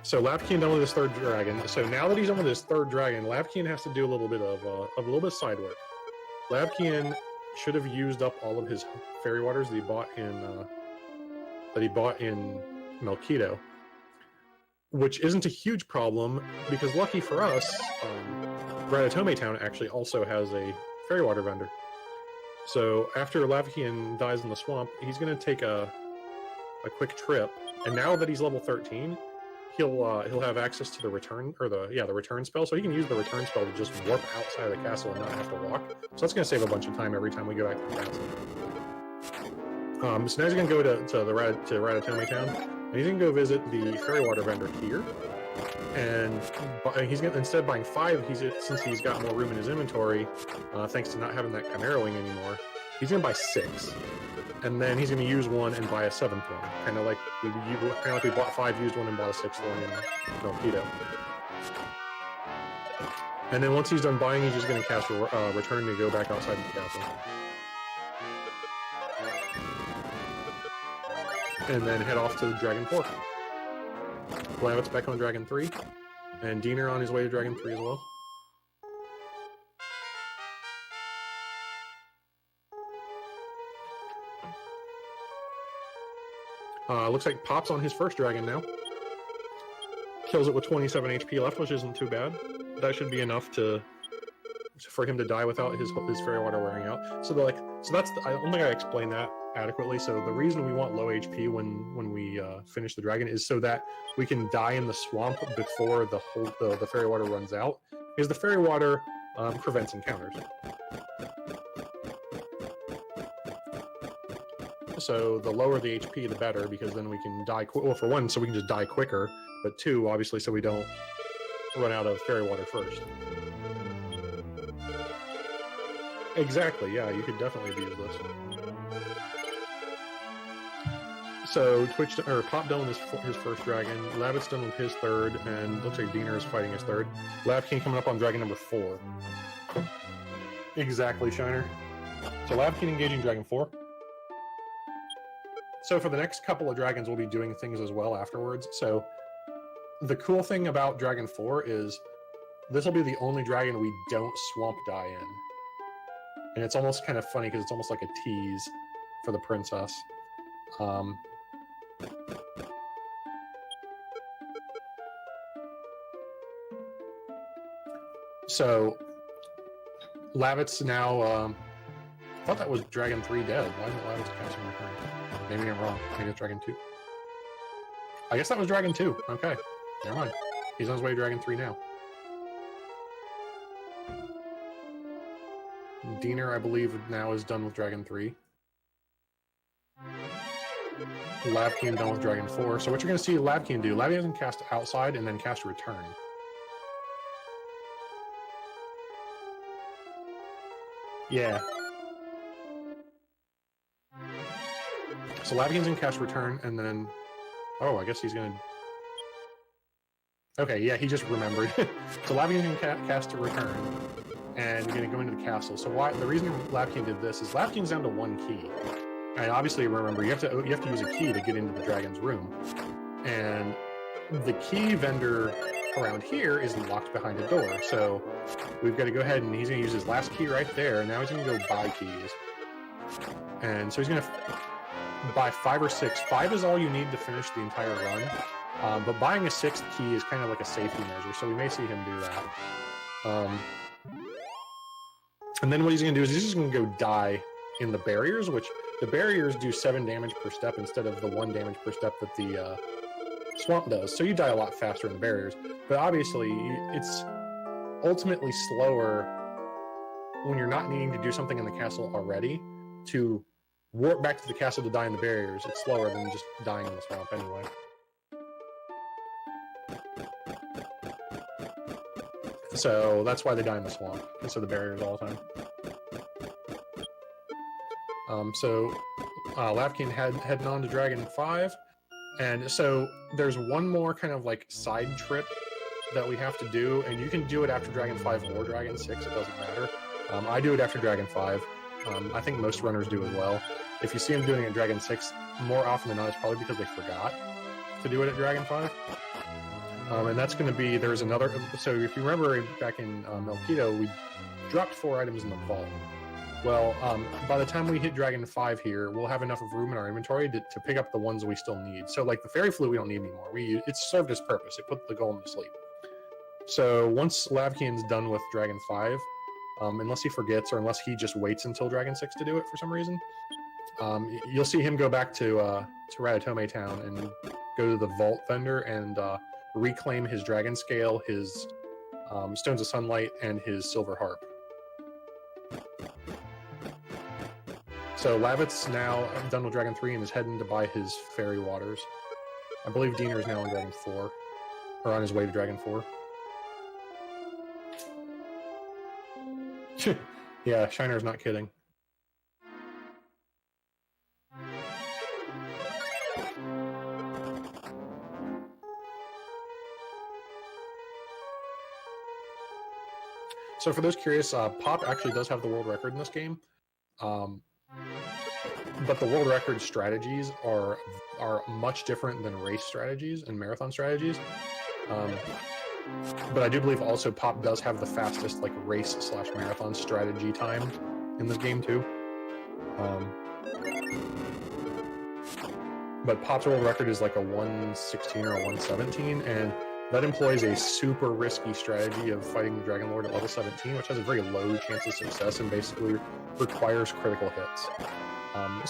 So Lavkian done with his third dragon. So now that he's done with his third dragon, Lavkian has to do a little bit of side work. Lavkian should have used up all of his fairy waters that he bought in Melchido. which isn't a huge problem because lucky for us, Ratatome Town actually also has a fairy water vendor. So after Lavkian dies in the swamp, he's going to take a quick trip, and now that he's level 13, he'll have access to the return the return spell. So he can use the return spell to just warp outside of the castle and not have to walk. So that's going to save a bunch of time every time we go back to the castle. So now he's going to go to Ratatome Town, and he's going to go visit the fairy water vendor here. And he's going to, instead of buying 5, since he's got more room in his inventory, thanks to not having that Chimera Wing anymore, he's going to buy 6. And then he's going to use 1 and buy a 7th one. Kind of like we bought 5, used 1, and bought a 6th one in Melquito. And then once he's done buying, he's just going to cast Return to go back outside the castle. And then head off to Dragon 4. Lavitz back on Dragon 3. And Diener on his way to Dragon 3 as well. Looks like Pop's on his first dragon now. Kills it with 27 HP left, which isn't too bad. That should be enough for him to die without his fairy water wearing out. I don't think I explained that adequately. So the reason we want low HP when we finish the dragon is so that we can die in the swamp before the fairy water runs out. Because the fairy water prevents encounters. So the lower the HP, the better, because then we can die. Well, for 1, so we can just die quicker. But 2, obviously, so we don't run out of fairy water first. Exactly. Yeah, you could definitely abuse this. So Pop done with his first dragon. Lavitz done with his 3rd, and looks like Diener is fighting his 3rd. Lavkian coming up on dragon number 4. Exactly, Shiner. So Lavkian engaging dragon 4. So for the next couple of dragons, we'll be doing things as well afterwards. So the cool thing about Dragon 4 is this will be the only dragon we don't swamp die in. And it's almost kind of funny because it's almost like a tease for the princess. So Lavitz now, I thought that was Dragon 3 dead. Why isn't Lavitz casting Return? Maybe I'm wrong. Maybe it's Dragon 2. I guess that was Dragon 2. Okay. Never mind. He's on his way to Dragon 3 now. Diener, I believe, now is done with Dragon 3. Lavkian done with Dragon 4. So what you're going to see Lavkian do, Lavkian can cast outside and then cast Return. Yeah. So Lavkian's going to cast Return, and then... Oh, I guess he's going to... Okay, yeah, he just remembered. So Lavkian can cast a Return, and you're going to go into the castle. So the reason Lavkian did this is Lavkian's down to 1 key. And obviously, remember, you have to use a key to get into the dragon's room. And the key vendor around here is locked behind a door. So we've got to go ahead, and he's going to use his last key right there. And now he's going to go buy keys. And so he's going to buy 5 or 6. 5 is all you need to finish the entire run. But buying a 6th key is kind of like a safety measure, so we may see him do that. And then what he's going to do is he's just going to go die in the barriers, which the barriers do 7 damage per step instead of the 1 damage per step that the swamp does. So you die a lot faster in the barriers. But obviously, it's ultimately slower when you're not needing to do something in the castle already to warp back to the castle to die in the barriers. It's slower than just dying in the swamp anyway. So that's why they die in the swamp instead of the barriers all the time. Lavkian heading on to Dragon 5. And so there's one more kind of like side trip that we have to do, and you can do it after Dragon 5 or Dragon 6, it doesn't matter. I do it after Dragon 5. I think most runners do as well. If you see them doing it at Dragon 6, more often than not, it's probably because they forgot to do it at Dragon 5. And that's going to be, there's another, so if you remember back in Melquito, we dropped 4 items in the vault. Well, by the time we hit Dragon 5 here, we'll have enough of room in our inventory to pick up the ones we still need. So, like the Fairy Flute, we don't need anymore. It's served its purpose. It put the golem to sleep. So once Lavkian's done with Dragon 5, unless he forgets or unless he just waits until Dragon 6 to do it for some reason, you'll see him go back to Ratatome Town and go to the Vault Vendor and reclaim his Dragon Scale, his Stones of Sunlight, and his Silver Harp. So Lavitz now done with Dragon 3 and is heading to buy his Fairy Waters. I believe Diener is now on Dragon 4, or on his way to Dragon 4. Yeah, Shiner's not kidding. So for those curious, Pop actually does have the world record in this game. But the world record strategies are much different than race strategies and marathon strategies. But I do believe also Pop does have the fastest like race/marathon strategy time in this game too. But Pop's world record is like a 116 or a 117, and that employs a super risky strategy of fighting the Dragon Lord at level 17, which has a very low chance of success and basically requires critical hits.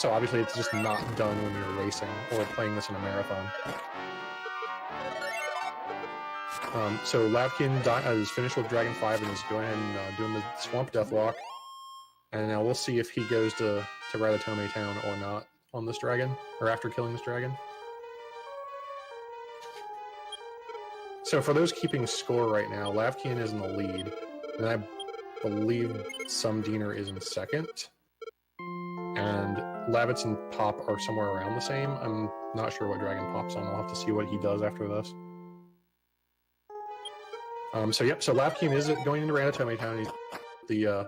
So obviously it's just not done when you're racing or playing this in a marathon. So Lavkian is finished with Dragon 5 and is going ahead and doing the Swamp Deathlock. And now we'll see if he goes to Ratatome Town or not on this dragon, or after killing this dragon. So for those keeping score right now, Lavkian is in the lead, and I believe SUMDeaner is in second. And Lavitz and Pop are somewhere around the same. I'm not sure what dragon Pop's on. I'll have to see what he does after this. So Lavkian is going into Ratatome Town. He's the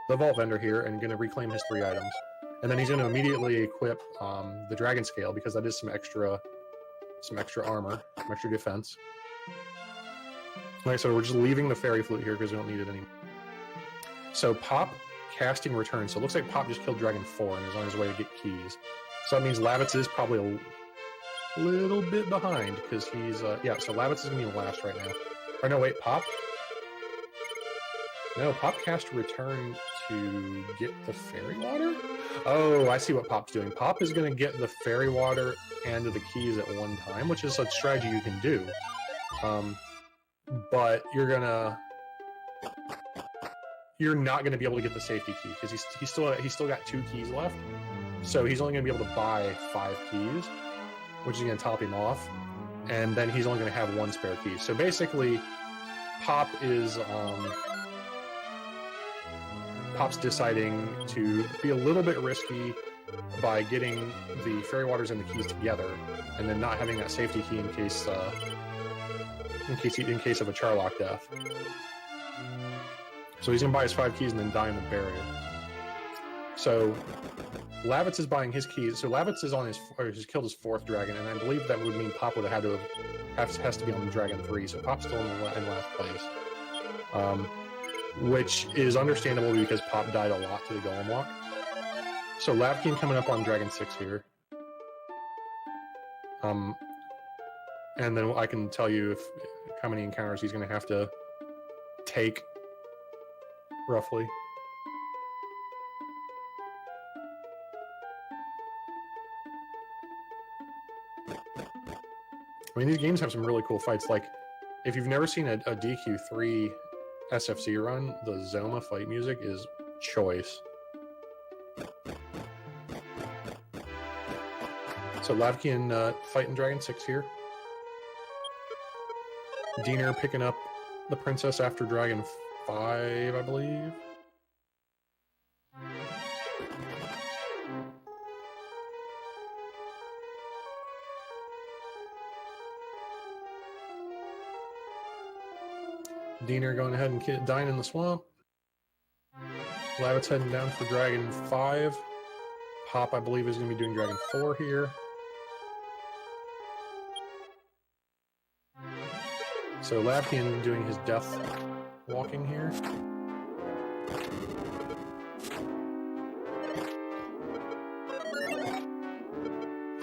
Vault Vendor here and going to reclaim his 3 items. And then he's going to immediately equip the Dragon Scale, because that is some extra armor, some extra defense. Alright, so we're just leaving the Fairy Flute here because we don't need it anymore. So Pop casting return. So it looks like Pop just killed Dragon 4 and is on his way to get keys. So that means Lavitz is probably a little bit behind because he's so Lavitz is going to be last right now. Or no, wait, Pop? No, Pop cast return to get the Fairy Water? Oh, I see what Pop's doing. Pop is going to get the Fairy Water and the keys at one time, which is a strategy you can do. But you're not going to be able to get the safety key because he's still got 2 keys left. So he's only going to be able to buy 5 keys, which is going to top him off. And then he's only going to have 1 spare key. So basically, Pop's deciding to be a little bit risky by getting the Fairy Waters and the keys together, and then not having that safety key in case of a Charlock death. So he's going to buy his 5 keys and then die in the barrier. So Lavitz is buying his keys. So Lavitz is he's killed his 4th dragon, and I believe that would mean Pop would have had has to be on Dragon 3. So Pop's still in last place, which is understandable because Pop died a lot to the Golem Walk. So Lavkian coming up on Dragon 6 here. And then I can tell you how many encounters he's going to have to take, roughly. I mean, these games have some really cool fights. Like, if you've never seen a DQ3 SFC run, the Zoma fight music is choice. So Lavkian fighting Dragon 6 here. Diener picking up the princess after Dragon 5, I believe. Diener going ahead and dying in the swamp. Lavitz heading down for Dragon 5. Pop, I believe, is going to be doing Dragon 4 here. So Lavkian doing his death walking here.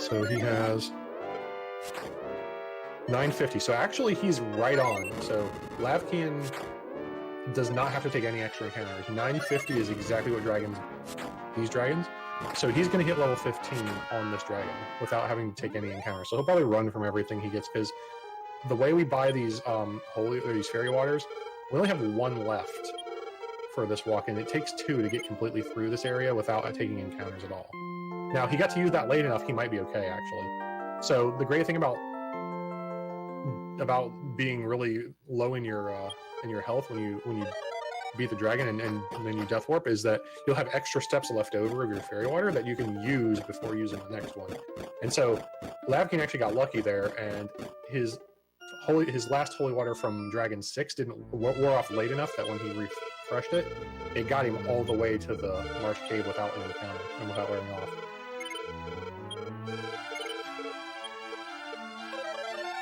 So he has 950. So actually he's right on. So Lavkian does not have to take any extra encounters. 950 is exactly what these dragons. So he's going to hit level 15 on this dragon without having to take any encounters. So he'll probably run from everything he gets, because the way we buy these these fairy waters, we only have one left for this walk-in. It takes 2 to get completely through this area without taking encounters at all. Now, he got to use that late enough, he might be okay, actually. So the great thing about being really low in your health when you beat the dragon and then you death warp is that you'll have extra steps left over of your fairy water that you can use before using the next one. And so Lavkian actually got lucky there, and his last holy water from Dragon 6 wore off late enough that when he refreshed it, it got him all the way to the Marsh Cave without an encounter and without wearing off.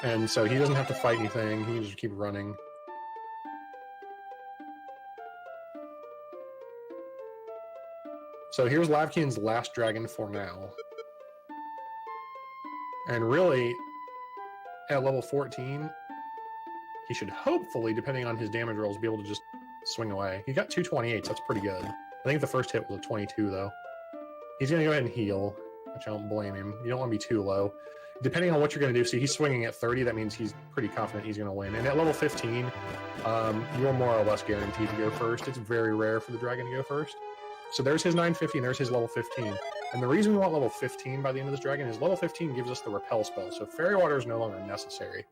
And so he doesn't have to fight anything, he can just keep running. So here's Lavkian's last dragon for now. And really, at level 14, he should hopefully, depending on his damage rolls, be able to just swing away. He got 228s, that's pretty good. I think the first hit was a 22, though. He's going to go ahead and heal, which I don't blame him. You don't want to be too low. Depending on what you're going to do, see, he's swinging at 30, that means he's pretty confident he's going to win. And at level 15, you're more or less guaranteed to go first. It's very rare for the dragon to go first. So there's his 950 and there's his level 15. And the reason we want level 15 by the end of this dragon is level 15 gives us the repel spell. So fairy water is no longer necessary.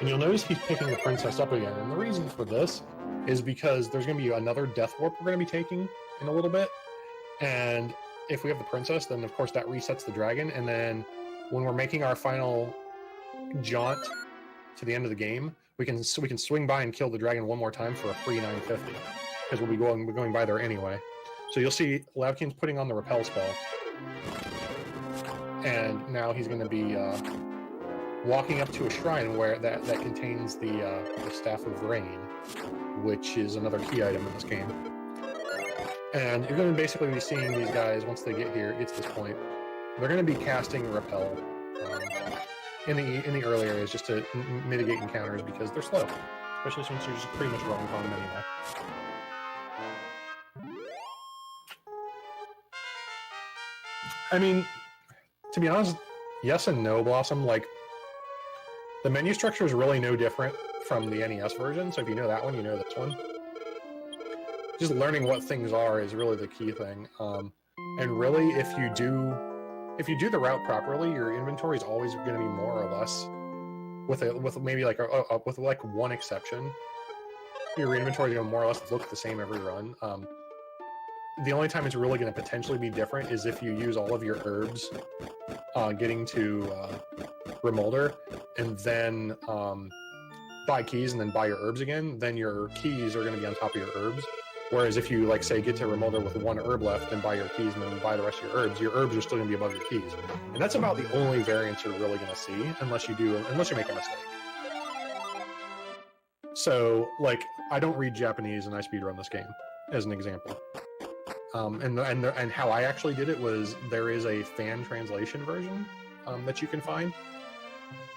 And you'll notice he's picking the princess up again. And the reason for this is because there's going to be another death warp we're going to be taking in a little bit. And if we have the princess, then of course that resets the dragon. And then when we're making our final jaunt to the end of the game, we can swing by and kill the dragon one more time for a free 950. Because we're going by there anyway. So you'll see Lavkian's putting on the repel spell. And now he's going to be walking up to a shrine where that contains the Staff of Rain, which is another key item in this game. And you're going to basically be seeing these guys, once they get here, it gets to this point, they're going to be casting repel in the early areas just to mitigate encounters because they're slow. Especially since you're just pretty much running upon them anyway. I mean, to be honest, yes and no, Blossom. Like, the menu structure is really no different from the NES version, so if you know that one, you know this one. Just learning what things are is really the key thing. And really, if you do the route properly, your inventory is always going to be more or less, with maybe like with like one exception, your inventory is going to more or less look the same every run. The only time it's really going to potentially be different is if you use all of your herbs getting to Remolder, and then buy keys and then buy your herbs again, then your keys are going to be on top of your herbs. Whereas if you, like, say, get to Remolder with one herb left, then buy your keys and then buy the rest of your herbs are still going to be above your keys. And that's about the only variance you're really going to see, unless you make a mistake. So, like, I don't read Japanese and I speedrun this game, as an example. And how I actually did it was there is a fan translation version that you can find,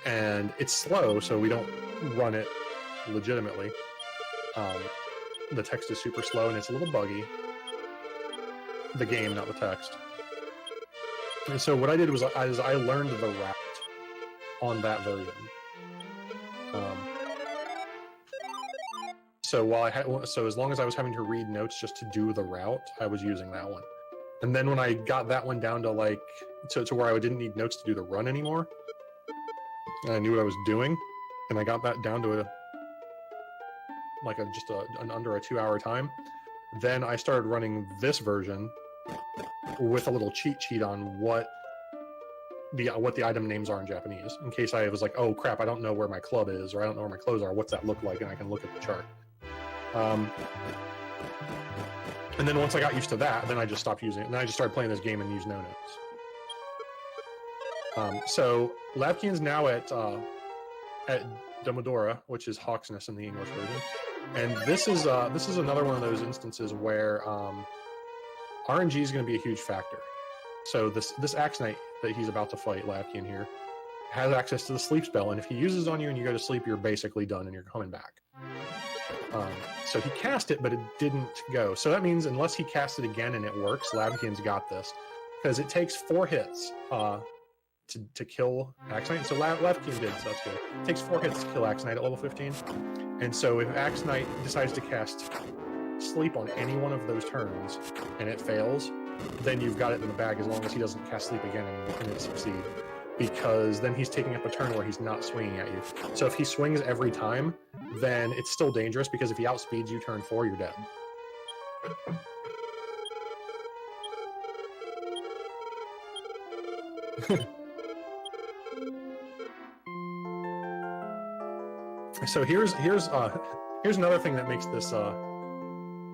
and it's slow, so we don't run it legitimately. The text is super slow and it's a little buggy. The game, not the text. And so what I did was I learned the route on that version. So as long as I was having to read notes just to do the route, I was using that one. And then when I got that one down to to where I didn't need notes to do the run anymore, and I knew what I was doing, and I got that down to under a 2-hour time, then I started running this version with a little cheat sheet on what the item names are in Japanese, in case I was like, oh crap, I don't know where my club is, or I don't know where my clothes are, what's that look like, and I can look at the chart. And then once I got used to that, then I just stopped using it, and then I just started playing this game and used no notes. So Lavkian's now at Domodora, which is Hawksness in the English version, and this is another one of those instances where RNG is going to be a huge factor. So this Axe Knight that he's about to fight, Lavkian here, has access to the sleep spell, and if he uses on you and you go to sleep, you're basically done and you're coming back. So he cast it, but it didn't go. So that means unless he casts it again and it works, Lavkian's got this. Because it takes 4 hits to kill Axe Knight. So Lavkian did, so that's good. It takes 4 hits to kill Axe Knight at level 15. And so if Axe Knight decides to cast Sleep on any one of those turns and it fails, then you've got it in the bag as long as he doesn't cast Sleep again and it succeed. Because then he's taking up a turn where he's not swinging at you. So if he swings every time, then it's still dangerous, because if he outspeeds you turn 4, you're dead. So here's another thing that makes this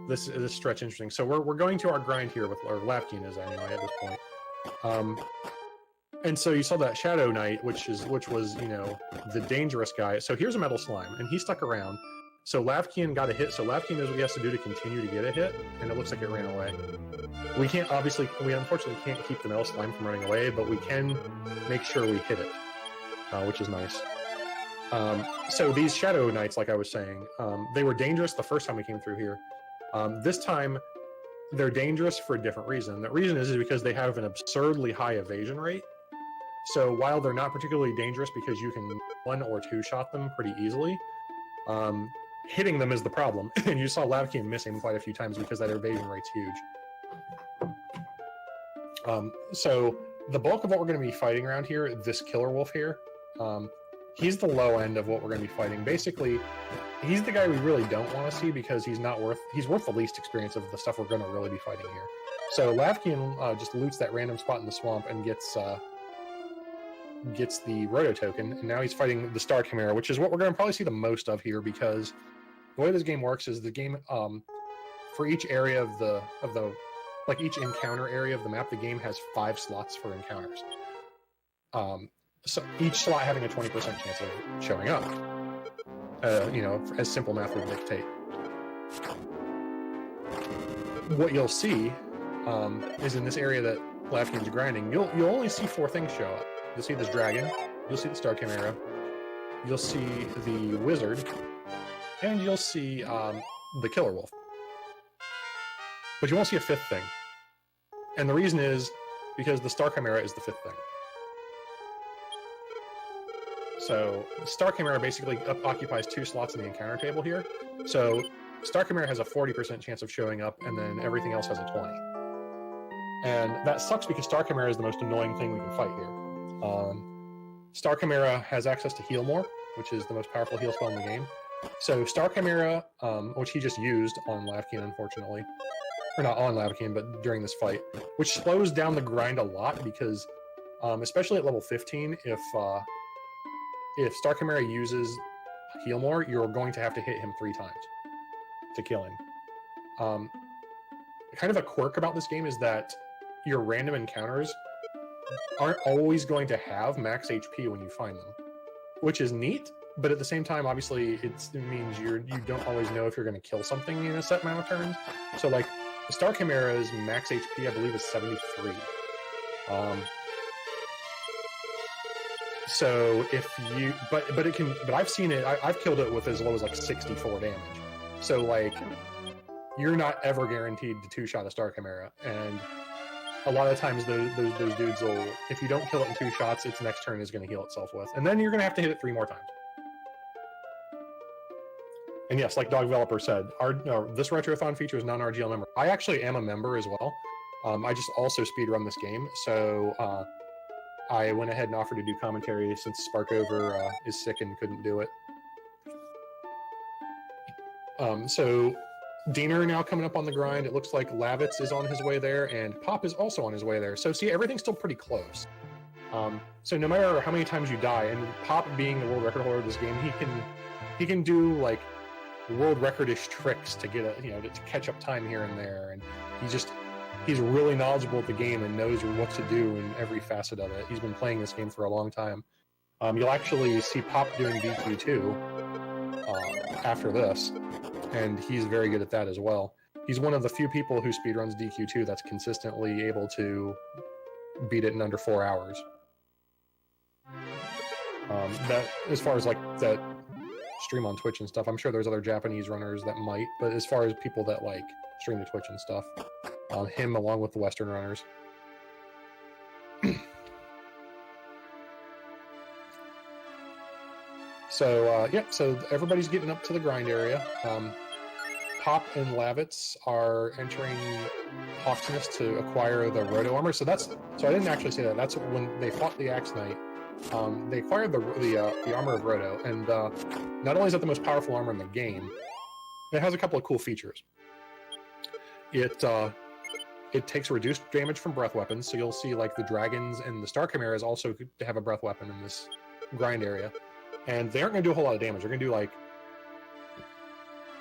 this stretch interesting. So we're going to our grind here with, or Lavkian is anyway at this point. And so you saw that Shadow Knight, which was, you know, the dangerous guy. So here's a Metal Slime, and he stuck around. So Lavkian got a hit. So Lavkian knows what he has to do to continue to get a hit, and it looks like it ran away. We unfortunately can't keep the Metal Slime from running away, but we can make sure we hit it, which is nice. So these Shadow Knights, like I was saying, they were dangerous the first time we came through here. This time, they're dangerous for a different reason. The reason is because they have an absurdly high evasion rate. So while they're not particularly dangerous because you can 1 or 2 shot them pretty easily, hitting them is the problem. And you saw Lavkian missing quite a few times because that evasion rate's huge. So the bulk of what we're going to be fighting around here, this Killer Wolf here, he's the low end of what we're going to be fighting. Basically, he's the guy we really don't want to see because he's worth the least experience of the stuff we're going to really be fighting here. So Lavkian just loots that random spot in the swamp and gets the Roto token, and now he's fighting the Star Chimera, which is what we're going to probably see the most of here, because the way this game works is the game, for each area of the like each encounter area of the map, the game has 5 slots for encounters. So each slot having a 20% chance of showing up. You know, as simple math would dictate. What you'll see is in this area that Lavkian's grinding, you'll only see 4 things show up. You'll see this dragon, you'll see the Star Chimera, you'll see the wizard, and you'll see the Killer Wolf. But you won't see a 5th thing. And the reason is because the Star Chimera is the 5th thing. So Star Chimera basically occupies 2 slots in the encounter table here. So Star Chimera has a 40% chance of showing up, and then everything else has a 20. And that sucks because Star Chimera is the most annoying thing we can fight here. Star Chimera has access to Heal More, which is the most powerful heal spell in the game. So Star Chimera, which he just used on Lavkian, unfortunately, or not on Lavkian, but during this fight, which slows down the grind a lot because, especially at level 15, if Star Chimera uses Heal More, you're going to have to hit him 3 times to kill him. Kind of a quirk about this game is that your random encounters aren't always going to have max HP when you find them, which is neat, but at the same time, obviously, it means you don't always know if you're going to kill something in a set amount of turns. So, like, the Star Chimera's max HP, I believe, is 73. So if you, but it can, but I've seen it, I've killed it with as low as like 64 damage. So like, you're not ever guaranteed to 2-shot a Star Chimera, and a lot of times those dudes will, if you don't kill it in 2 shots, its next turn is going to heal itself with, and then you're going to have to hit it 3 more times. And yes, like Dog Developer said, this Retrothon feature is non-RGL member. I actually am a member as well. I just also speedrun this game, so I went ahead and offered to do commentary since Sparkover is sick and couldn't do it. So SUMDeaner now coming up on the grind. It looks like Lavitz is on his way there, and Pop is also on his way there. So see, everything's still pretty close. So no matter how many times you die, and Pop being the world record holder of this game, he can do like world record-ish tricks to get to catch up time here and there, and he's really knowledgeable at the game and knows what to do in every facet of it. He's been playing this game for a long time. You'll actually see Pop doing DQ2 after this, and he's very good at that as well. He's one of the few people who speedruns DQ2 that's consistently able to beat it in under 4 hours. That, as far as like that stream on Twitch and stuff, I'm sure there's other Japanese runners that might, but as far as people that like stream to Twitch and stuff, him along with the Western runners. So yeah, so everybody's getting up to the grind area. Pop and Lavitz are entering Hawksness to acquire the Roto armor. So I didn't actually say that. That's when they fought the Axe Knight. They acquired the armor of Roto, and not only is it the most powerful armor in the game, it has a couple of cool features. It takes reduced damage from breath weapons, so you'll see like the dragons and the Star Chimeras also have a breath weapon in this grind area, and they aren't going to do a whole lot of damage. They're going to do like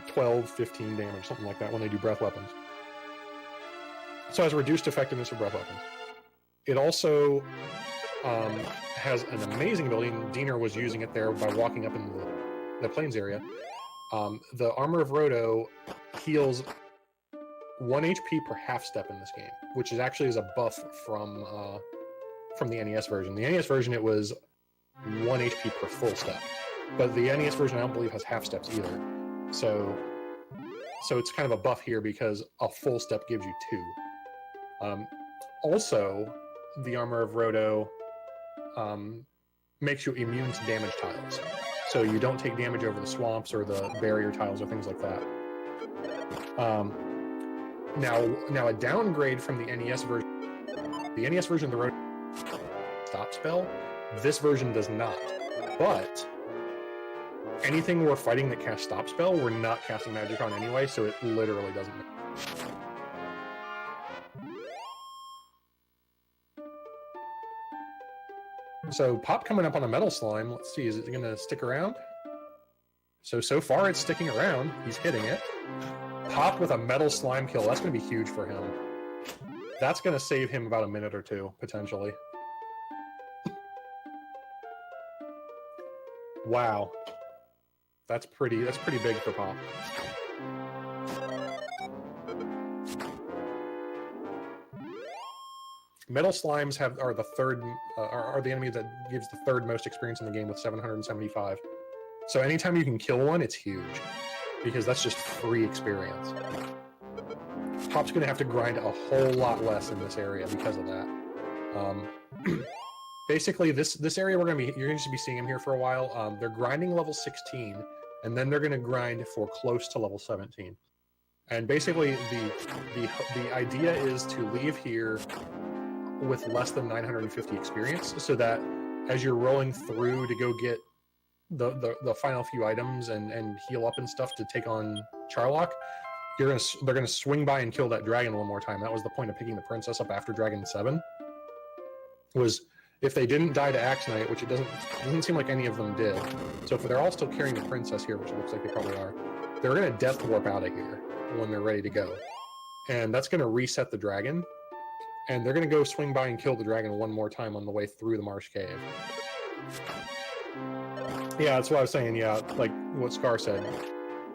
12, 15 damage, something like that when they do breath weapons. So it has reduced effectiveness of breath weapons. It also has an amazing ability, and Diener was using it there by walking up into the plains area. The armor of Roto heals 1 HP per half step in this game, which is actually a buff from the NES version. The NES version, it was 1 HP per full step, but the NES version I don't believe has half steps either. So it's kind of a buff here because a full step gives you 2. Also, the armor of Roto makes you immune to damage tiles, so you don't take damage over the swamps or the barrier tiles or things like that. Now a downgrade from the NES version. The NES version of the Roto stop spell. This version does not, but anything we're fighting that casts stop spell, we're not casting magic on anyway, so it literally doesn't matter. So Pop coming up on a metal slime. Let's see, is it going to stick around? So far it's sticking around. He's hitting it. Pop with a metal slime kill. That's going to be huge for him. That's going to save him about a minute or two, potentially. Wow. That's pretty big for Pop. Metal slimes are the enemy that gives the third most experience in the game with 775. So anytime you can kill one, it's huge, because that's just free experience. Pop's going to have to grind a whole lot less in this area because of that. Basically, this area you're going to be seeing him here for a while. They're grinding level 16, and then they're going to grind for close to level 17. And basically, the idea is to leave here with less than 950 experience, so that as you're rolling through to go get the final few items and heal up and stuff to take on Charlock, they're gonna swing by and kill that dragon one more time. That was the point of picking the princess up after Dragon 7. Was if they didn't die to Axe Knight, which it doesn't seem like any of them did. So if they're all still carrying the princess here, which it looks like they probably are, they're gonna death warp out of here when they're ready to go, and that's gonna reset the dragon. And they're going to go swing by and kill the dragon one more time on the way through the marsh cave. Yeah, that's what I was saying. Yeah, like what Scar said.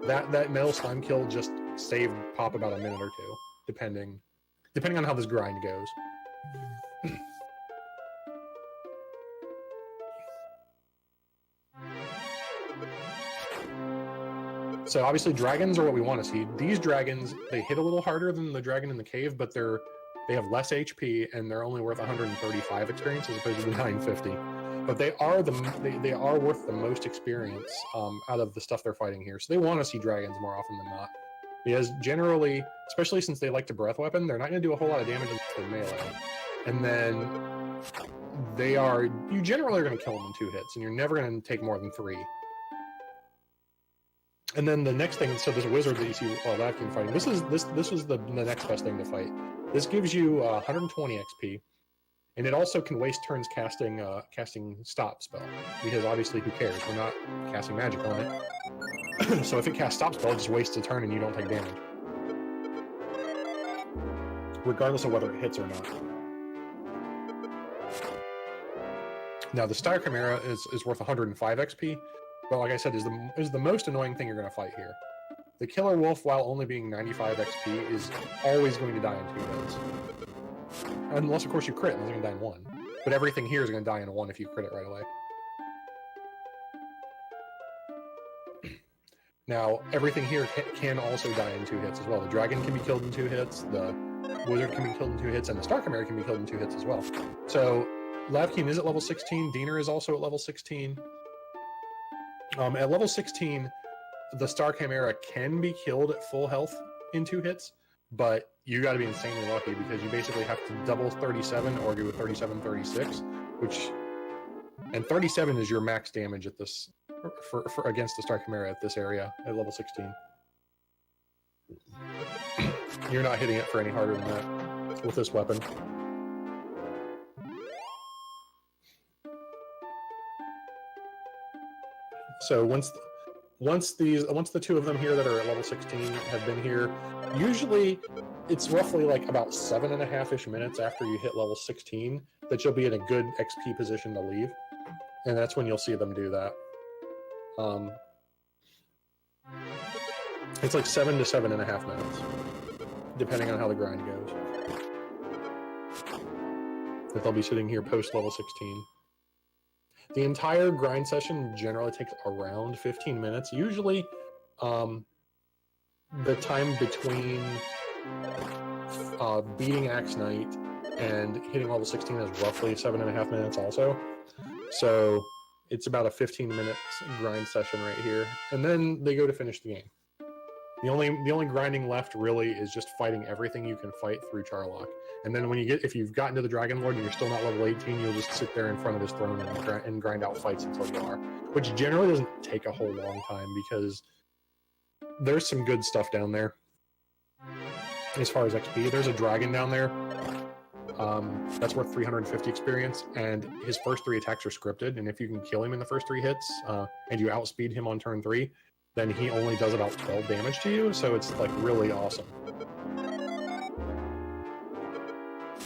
That metal slime kill just saved Pop about a minute or two, depending on how this grind goes. So obviously dragons are what we want to see. These dragons, they hit a little harder than the dragon in the cave, but they have less HP, and they're only worth 135 experience as opposed to the 950. But they are worth the most experience out of the stuff they're fighting here. So they want to see dragons more often than not, because generally, especially since they like to breath weapon, they're not going to do a whole lot of damage unless they're melee. And then you generally are going to kill them in 2 hits, and you're never going to take more than 3. And then the next thing, so this wizard that you see Lavkian fighting, this was the next best thing to fight. This gives you 120 XP, and it also can waste turns casting stop spell, because obviously who cares? We're not casting magic on it. So if it casts stop spell, it just wastes a turn and you don't take damage, regardless of whether it hits or not. Now the Star Chimera is worth 105 XP, but like I said, is the most annoying thing you're going to fight here. The Killer Wolf, while only being 95 XP, is always going to die in 2 hits. Unless, of course, you crit, and it's going to die in 1. But everything here is going to die in 1 if you crit it right away. Now, everything here can also die in 2 hits as well. The dragon can be killed in 2 hits, the wizard can be killed in 2 hits, and the star chimera can be killed in 2 hits as well. So, Lavkian is at level 16, Diener is also at level 16. At level 16, the star chimera can be killed at full health in 2 hits, but you got to be insanely lucky because you basically have to double 37 or do a 37-36, and 37 is your max damage at this for against the star chimera at this area at level 16. You're not hitting it for any harder than that with this weapon. So once the 2 of them here that are at level 16 have been here, usually it's roughly like about 7.5-ish minutes after you hit level 16 that you'll be in a good XP position to leave, and that's when you'll see them do that. It's like 7 to 7.5 minutes, depending on how the grind goes. That they'll be sitting here post level 16. The entire grind session generally takes around 15 minutes. Usually, the time between beating Axe Knight and hitting level 16 is roughly 7.5 minutes also. So it's about a 15-minute grind session right here. And then they go to finish the game. The only grinding left really is just fighting everything you can fight through Charlock. And then if you've gotten to the Dragon Lord and you're still not level 18, you'll just sit there in front of his throne and grind out fights until you are. Which generally doesn't take a whole long time because there's some good stuff down there. As far as XP, there's a dragon down there. That's worth 350 experience, and his first 3 attacks are scripted, and if you can kill him in the first 3 hits, and you outspeed him on turn 3, then he only does about 12 damage to you, so it's like really awesome.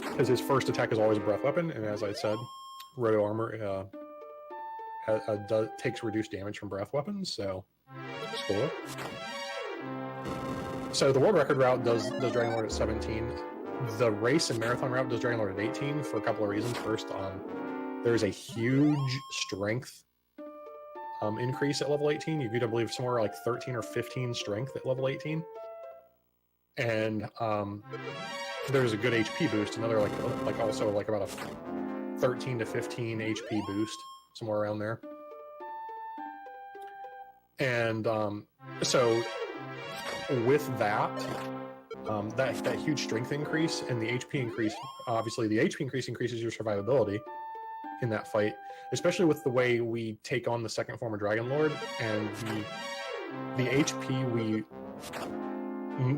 Because his first attack is always a breath weapon, and as I said, Roto Armor takes reduced damage from breath weapons, so score. So the world record route does Dragon Lord at 17. The race and marathon route does Dragon Lord at 18 for a couple of reasons. First, there's a huge strength increase at level 18. You get, I believe, somewhere like 13 or 15 strength at level 18. And there's a good HP boost, another like also like about a 13 to 15 HP boost, somewhere around there. And so with that huge strength increase and the HP increase, obviously the HP increase increases your survivability in that fight, especially with the way we take on the second form of Dragon Lord, and the HP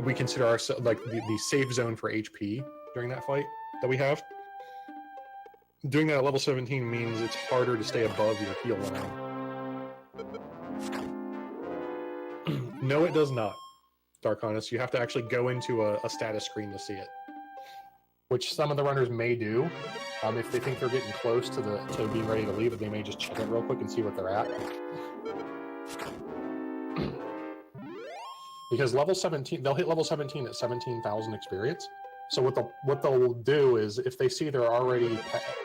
we consider ourselves like the safe zone for HP during that fight that we have. Doing that at level 17 means it's harder to stay above your heal line. No, it does not, Dark Honest. You have to actually go into a status screen to see it, which some of the runners may do. If they think they're getting close to being ready to leave, they may just check it real quick and see what they're at. Because level 17, they'll hit level 17 at 17,000 experience. So what they'll do is, if they see they're already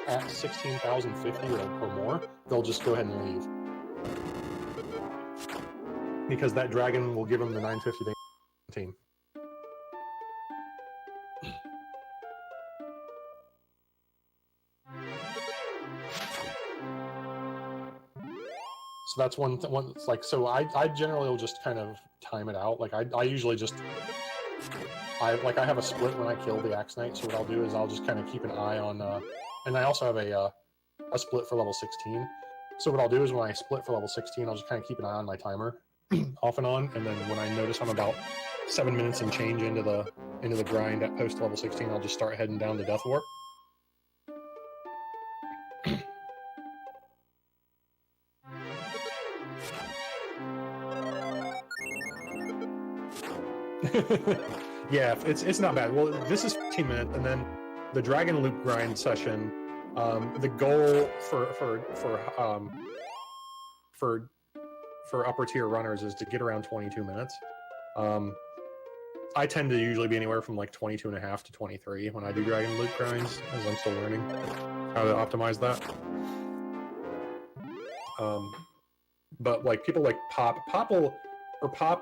at 16,050 or more, they'll just go ahead and leave. Because that dragon will give them the 950 team. So that's one. It's like, so I generally will just kind of time it out. Like I usually just I have a split when I kill the Axe Knight. So what I'll do is I'll just kind of keep an eye on, and I also have a split for level 16. So what I'll do is when I split for level 16, I'll just kind of keep an eye on my timer off and on, and then when I notice I'm about 7 minutes and change into the grind at post level 16, I'll just start heading down to Death Warp. Yeah, it's not bad. Well, this is 15 minutes, and then the Dragon Loop grind session. The goal for upper tier runners is to get around 22 minutes. I tend to usually be anywhere from like 22.5 to 23 when I do Dragon Loop grinds, as I'm still learning how to optimize that. But like people like Pop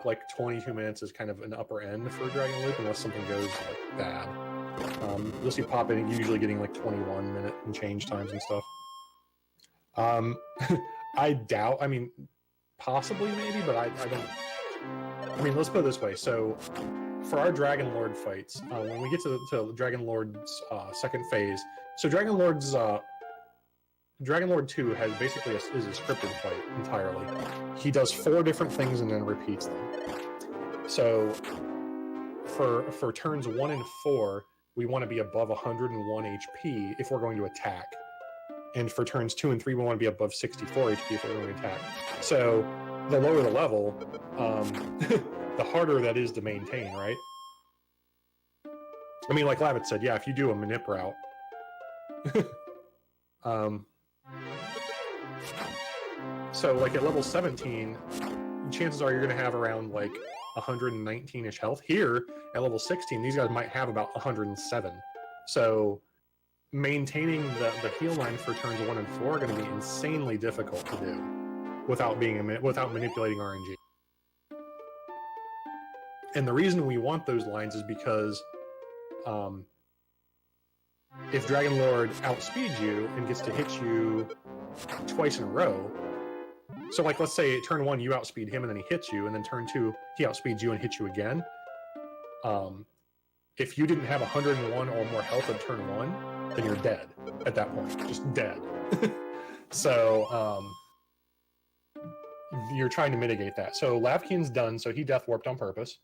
like 22 minutes is kind of an upper end for Dragon Loop unless something goes like bad. You'll see Pop usually getting like 21 minute and change times and stuff. I doubt, I mean, possibly maybe, but I don't. I mean, let's put it this way. So for our Dragon Lord fights, when we get to Dragon Lord's second phase, so Dragon Lord 2 has basically is a scripted fight entirely. He does 4 different things and then repeats them. So for turns 1 and 4, we want to be above 101 HP if we're going to attack. And for turns 2 and 3, we want to be above 64 HP if we're going to attack. So the lower the level, the harder that is to maintain, right? I mean, like Lavitz said, yeah, if you do a manip route, so like at level 17, chances are you're going to have around like 119-ish health. Here at level 16, these guys might have about 107. So maintaining the heal line for turns 1 and 4 are going to be insanely difficult to do without manipulating RNG. And the reason we want those lines is because if Dragon Lord outspeeds you and gets to hit you twice in a row, so like let's say turn 1 you outspeed him and then he hits you, and then turn 2 he outspeeds you and hits you again. If you didn't have 101 or more health at turn 1, then you're dead at that point, just dead. So you're trying to mitigate that. So Lavkian's done, so he death warped on purpose.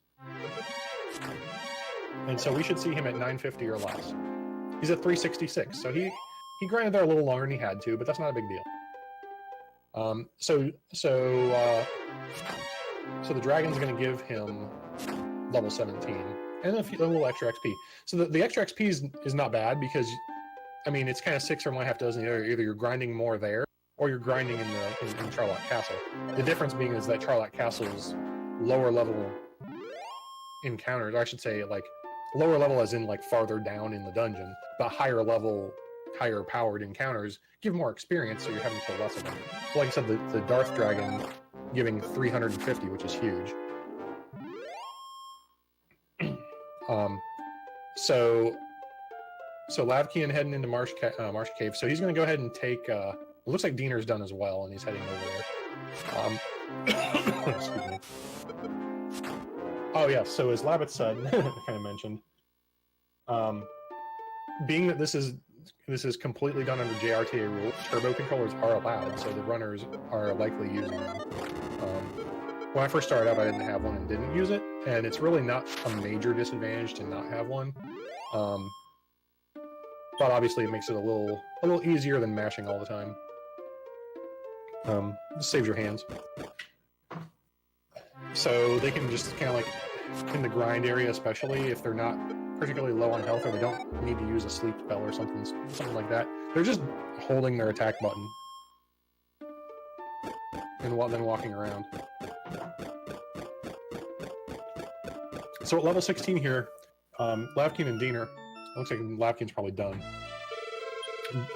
And so we should see him at 950 or less. He's at 366, so he grinded there a little longer than he had to, but that's not a big deal. So the dragon's going to give him level 17 and a little extra XP. So the extra XP is not bad because, I mean, it's kind of 6 or 1.5 dozen. Either you're grinding more there or you're grinding in Charlotte Castle. The difference being is that Charlotte Castle's lower level encounters, or I should say like lower level as in like farther down in the dungeon, but higher level, higher powered encounters give more experience, so you're having to kill less of them. So like I said, the Darth Dragon giving 350, which is huge. So Lavkian heading into Marsh Cave. So he's going to go ahead and take. It looks like Diener's done as well, and he's heading over there. Excuse me. Oh yeah. So as Lavitz said, kind of mentioned, being that this is completely done under JRTA rules, turbo controllers are allowed, so the runners are likely using them. When I first started out, I didn't have one and didn't use it, and it's really not a major disadvantage to not have one. But obviously it makes it a little easier than mashing all the time. Just saves your hands. So they can just kind of like, in the grind area especially, if they're not particularly low on health or they don't need to use a sleep spell or something like that, they're just holding their attack button and then walking around. So at level 16 here, Lavkian and Diener, looks like Lavkian's probably done.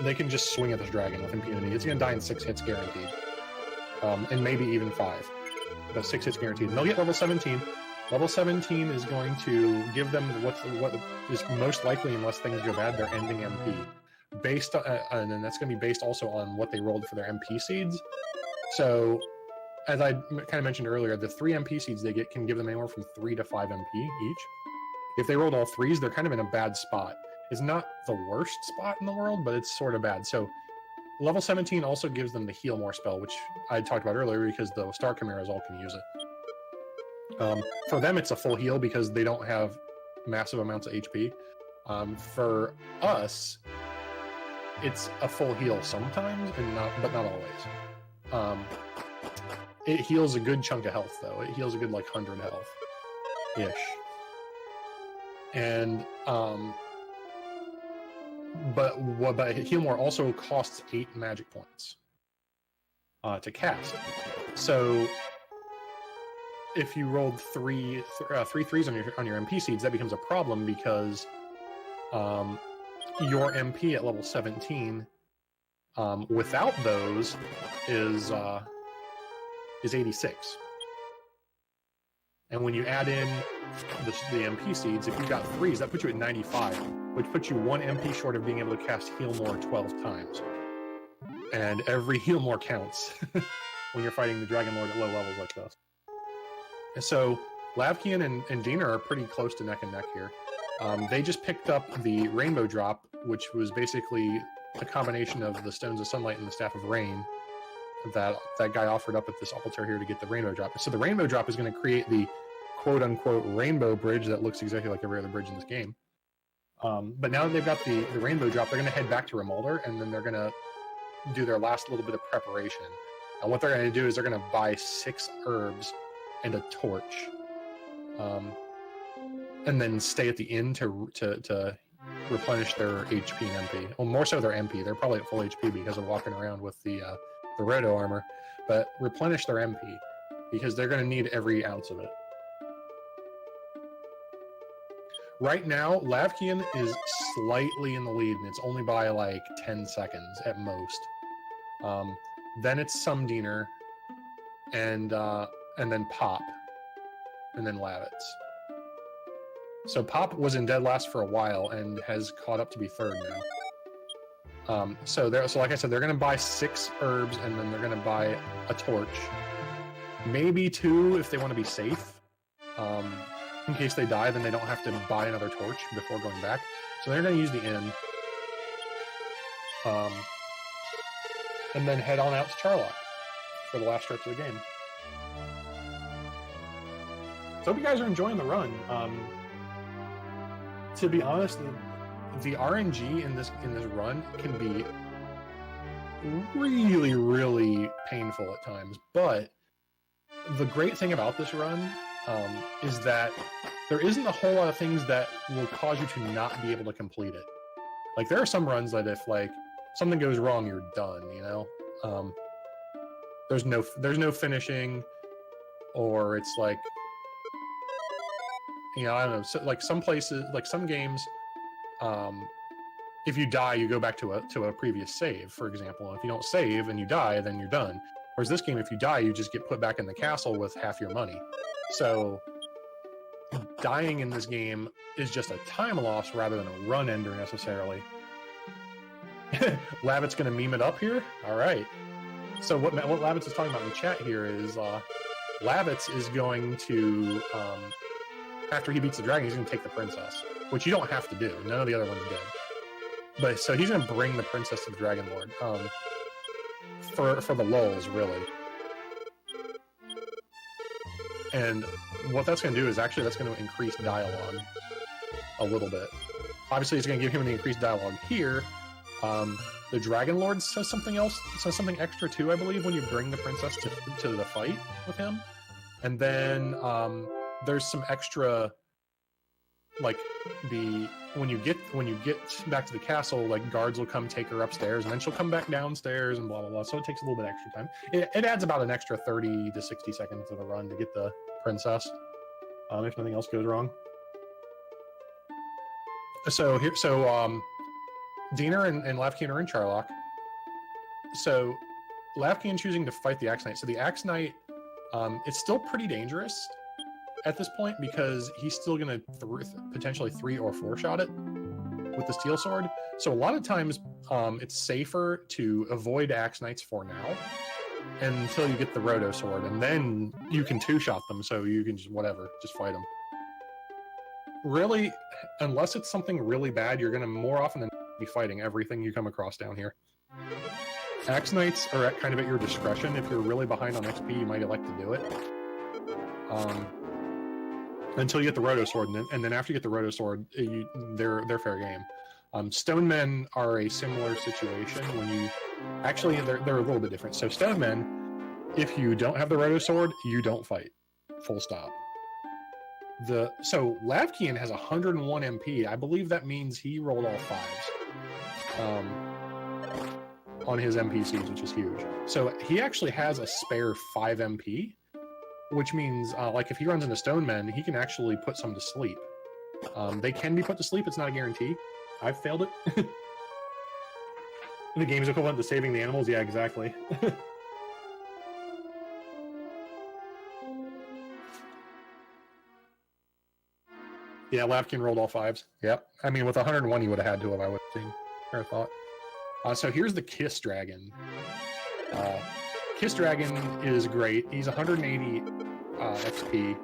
They can just swing at this dragon with impunity. It's going to die in 6 hits guaranteed. And maybe even 5. But 6 hits guaranteed. And they'll get level 17. Level 17 is going to give them what is most likely, unless things go bad, their ending MP. Based on, and then that's going to be based also on what they rolled for their MP seeds. So, as I kind of mentioned earlier, the 3 MP seeds they get can give them anywhere from 3 to 5 MP each. If they rolled all 3s, they're kind of in a bad spot. It's not the worst spot in the world, but it's sort of bad. So level 17 also gives them the heal more spell, which I talked about earlier because the Star Chimeras all can use it. For them, it's a full heal because they don't have massive amounts of HP. For us, it's a full heal sometimes, but not always. It heals a good chunk of health, though. It heals a good, like, 100 health-ish. And, but Heal More also costs 8 magic points to cast. So if you rolled three threes on your MP seeds, that becomes a problem because your MP at level 17 without those is 86. And when you add in the MP seeds, if you got threes, that puts you at 95, which puts you 1 MP short of being able to cast Heal More 12 times. And every Heal More counts when you're fighting the Dragon Lord at low levels like this. And so Lavkian and SUMDeaner are pretty close to neck and neck here. They just picked up the Rainbow Drop, which was basically a combination of the Stones of Sunlight and the Staff of Rain that guy offered up at this altar here to get the Rainbow Drop. So the Rainbow Drop is going to create the quote-unquote Rainbow Bridge that looks exactly like every other bridge in this game. But now that they've got the Rainbow Drop, they're going to head back to Remolder, and then they're going to do their last little bit of preparation. And what they're going to do is they're going to buy 6 herbs and a torch, and then stay at the inn to replenish their HP and MP. Well, more so their MP. They're probably at full HP because of walking around with the Roto armor, but replenish their MP because they're going to need every ounce of it. Right now, Lavkian is slightly in the lead, and it's only by like 10 seconds at most. Then it's SUMDeaner, and then Pop, and then Lavitz. So Pop was in dead last for a while and has caught up to be third now. So like I said, they're going to buy 6 herbs, and then they're going to buy a torch, maybe 2 if they want to be safe. In case they die, then they don't have to buy another torch before going back. So they're going to use the inn, and then head on out to Charlock for the last stretch of the game. So hope you guys are enjoying the run. To be honest, the RNG in this run can be really, really painful at times. But the great thing about this run is that there isn't a whole lot of things that will cause you to not be able to complete it. Like, there are some runs that if like something goes wrong, you're done. You know, there's no finishing, or it's like, you know, I don't know. So, like some places, like some games, if you die, you go back to a previous save, for example. And if you don't save and you die, then you're done. Whereas this game, if you die, you just get put back in the castle with half your money. So dying in this game is just a time loss rather than a run ender necessarily. Lavitz gonna meme it up here? All right. So what Lavitz is talking about in the chat here is Lavitz is going to, after he beats the dragon, he's going to take the princess, which you don't have to do. None of the other ones did. But so he's going to bring the princess to the Dragon Lord for the lulz, really. And what that's going to do is actually that's going to increase dialogue a little bit. Obviously, it's going to give him the increased dialogue here. The Dragon Lord says something else, says something extra too, I believe, when you bring the princess to the fight with him. And then there's some extra, like, when you get back to the castle, like, guards will come take her upstairs, and then she'll come back downstairs and blah blah blah. So it takes a little bit extra time. It adds about an extra 30 to 60 seconds of a run to get the princess, if nothing else goes wrong. So Deaner and Lavkian are in Charlock. So Lavkian choosing to fight the Axe Knight. So the Axe Knight, it's still pretty dangerous at this point because he's still going to potentially 3 or 4 shot it with the steel sword. So a lot of times it's safer to avoid Axe Knights for now until you get the Roto sword, and then you can 2-shot them, so you can just fight them. Really, unless it's something really bad, you're going to more often than be fighting everything you come across down here. Axe Knights are at your discretion. If you're really behind on XP, you might elect to do it. Until you get the Roto sword, and then after you get the Roto sword, they're fair game. Stone Men are a similar situation. They're a little bit different. So Stone Men, if you don't have the Roto sword, you don't fight. Full stop. So Lavkian has 101 MP. I believe that means he rolled all 5s on his NPCs, which is huge. So he actually has a spare 5 MP which means like if he runs into stone men, he can actually put some to sleep. They can be put to sleep. It's not a guarantee. I've failed it. The game's equivalent to saving the animals. Yeah, exactly. Yeah, Lavkian rolled all 5s. Yep. I mean, with 101, he would have had to have, I would have seen, or thought. So here's the Kiss Dragon. Kiss Dragon is great. He's 180 XP.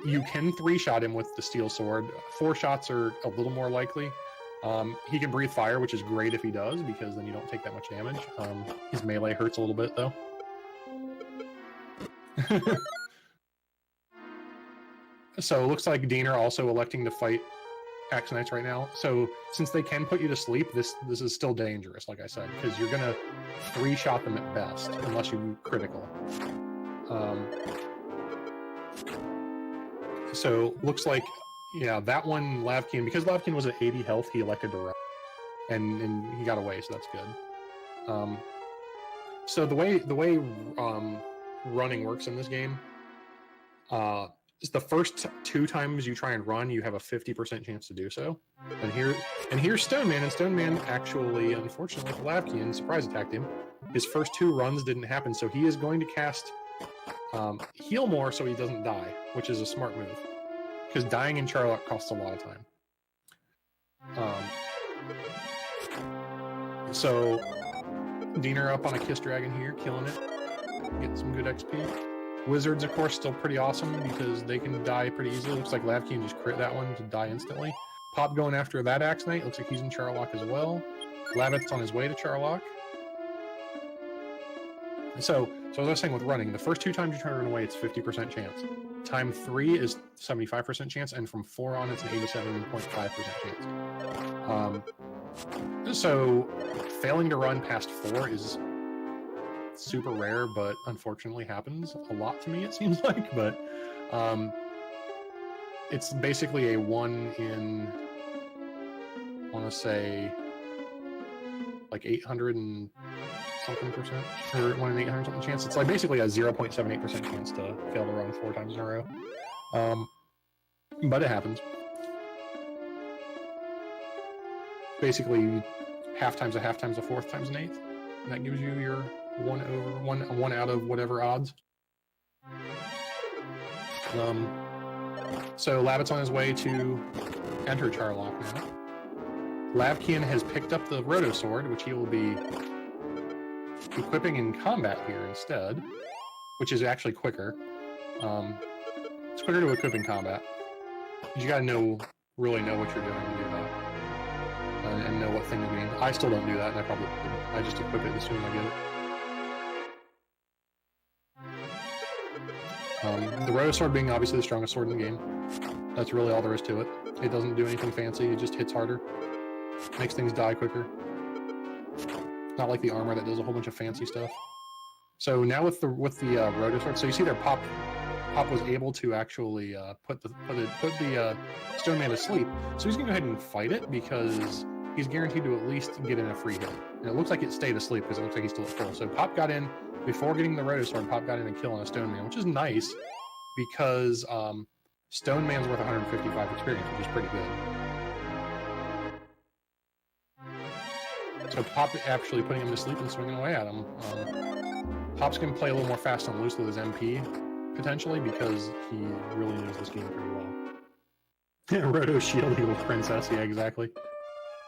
You can 3-shot him with the Steel Sword. 4 shots are a little more likely. He can breathe fire, which is great if he does, because then you don't take that much damage. His melee hurts a little bit, though. So it looks like SUMDeaner also electing to fight Axe Knights right now. So since they can put you to sleep, this is still dangerous, like I said, because you're gonna 3-shot them at best, unless you critical. So looks like, yeah, that one Lavkian, because Lavkian was at 80 health, he elected to run, and he got away, so that's good. So the way running works in this game, is the first 2 times you try and run, you have a 50% chance to do so. And here's Stone Man, and Stone Man actually, unfortunately for Lavkian, surprise attacked him. His first 2 runs didn't happen, so he is going to cast Heal More so he doesn't die, which is a smart move. Because dying in Charlotte costs a lot of time. So, SUMDeaner up on a Kiss Dragon here, killing it. Getting some good XP. Wizards, of course, still pretty awesome because they can die pretty easily. Looks like Lavkian just crit that one to die instantly. Pop going after that Axe Knight. Looks like he's in Charlock as well. Lavitz on his way to Charlock. So as I was saying with running, the first 2 times you try to run away, it's 50% chance. Time 3 is 75% chance, and from 4 on, it's an 87.5% chance. So failing to run past 4 is super rare, but unfortunately happens a lot to me, it seems like. But it's basically a 1 in, I want to say, like 800 and something percent, or 1 in 800 something chance. It's like basically a 0.78% chance to fail to run 4 times in a row. But it happens. Basically, half times a half times a fourth times an eighth. And that gives you your 1 out of whatever odds. So Lavitz on his way to enter Charlock now. Lavkian has picked up the Roto Sword, which he will be equipping in combat here instead, which is actually quicker. It's quicker to equip in combat. You gotta really know what you're doing to do that, and know what thing to mean. I still don't do that, and I just equip it as soon as I get it. The Roto Sword being obviously the strongest sword in the game. That's really all there is to it. It doesn't do anything fancy. It just hits harder, makes things die quicker. Not like the armor that does a whole bunch of fancy stuff. So now with the Roto Sword, so you see there, Pop was able to actually put the Stone Man to sleep. So he's gonna go ahead and fight it because he's guaranteed to at least get in a free hit. And it looks like it stayed asleep because it looks like he's still at full. So Pop got in before getting the Roto Sword. Pop got in and killing a Stone Man, which is nice because Stone Man's worth 155 experience, which is pretty good. So Pop actually putting him to sleep and swinging away at him. Pop's going to play a little more fast and loose with his MP, potentially, because he really knows this game pretty well. Roto Shield, Evil Princess, yeah, exactly.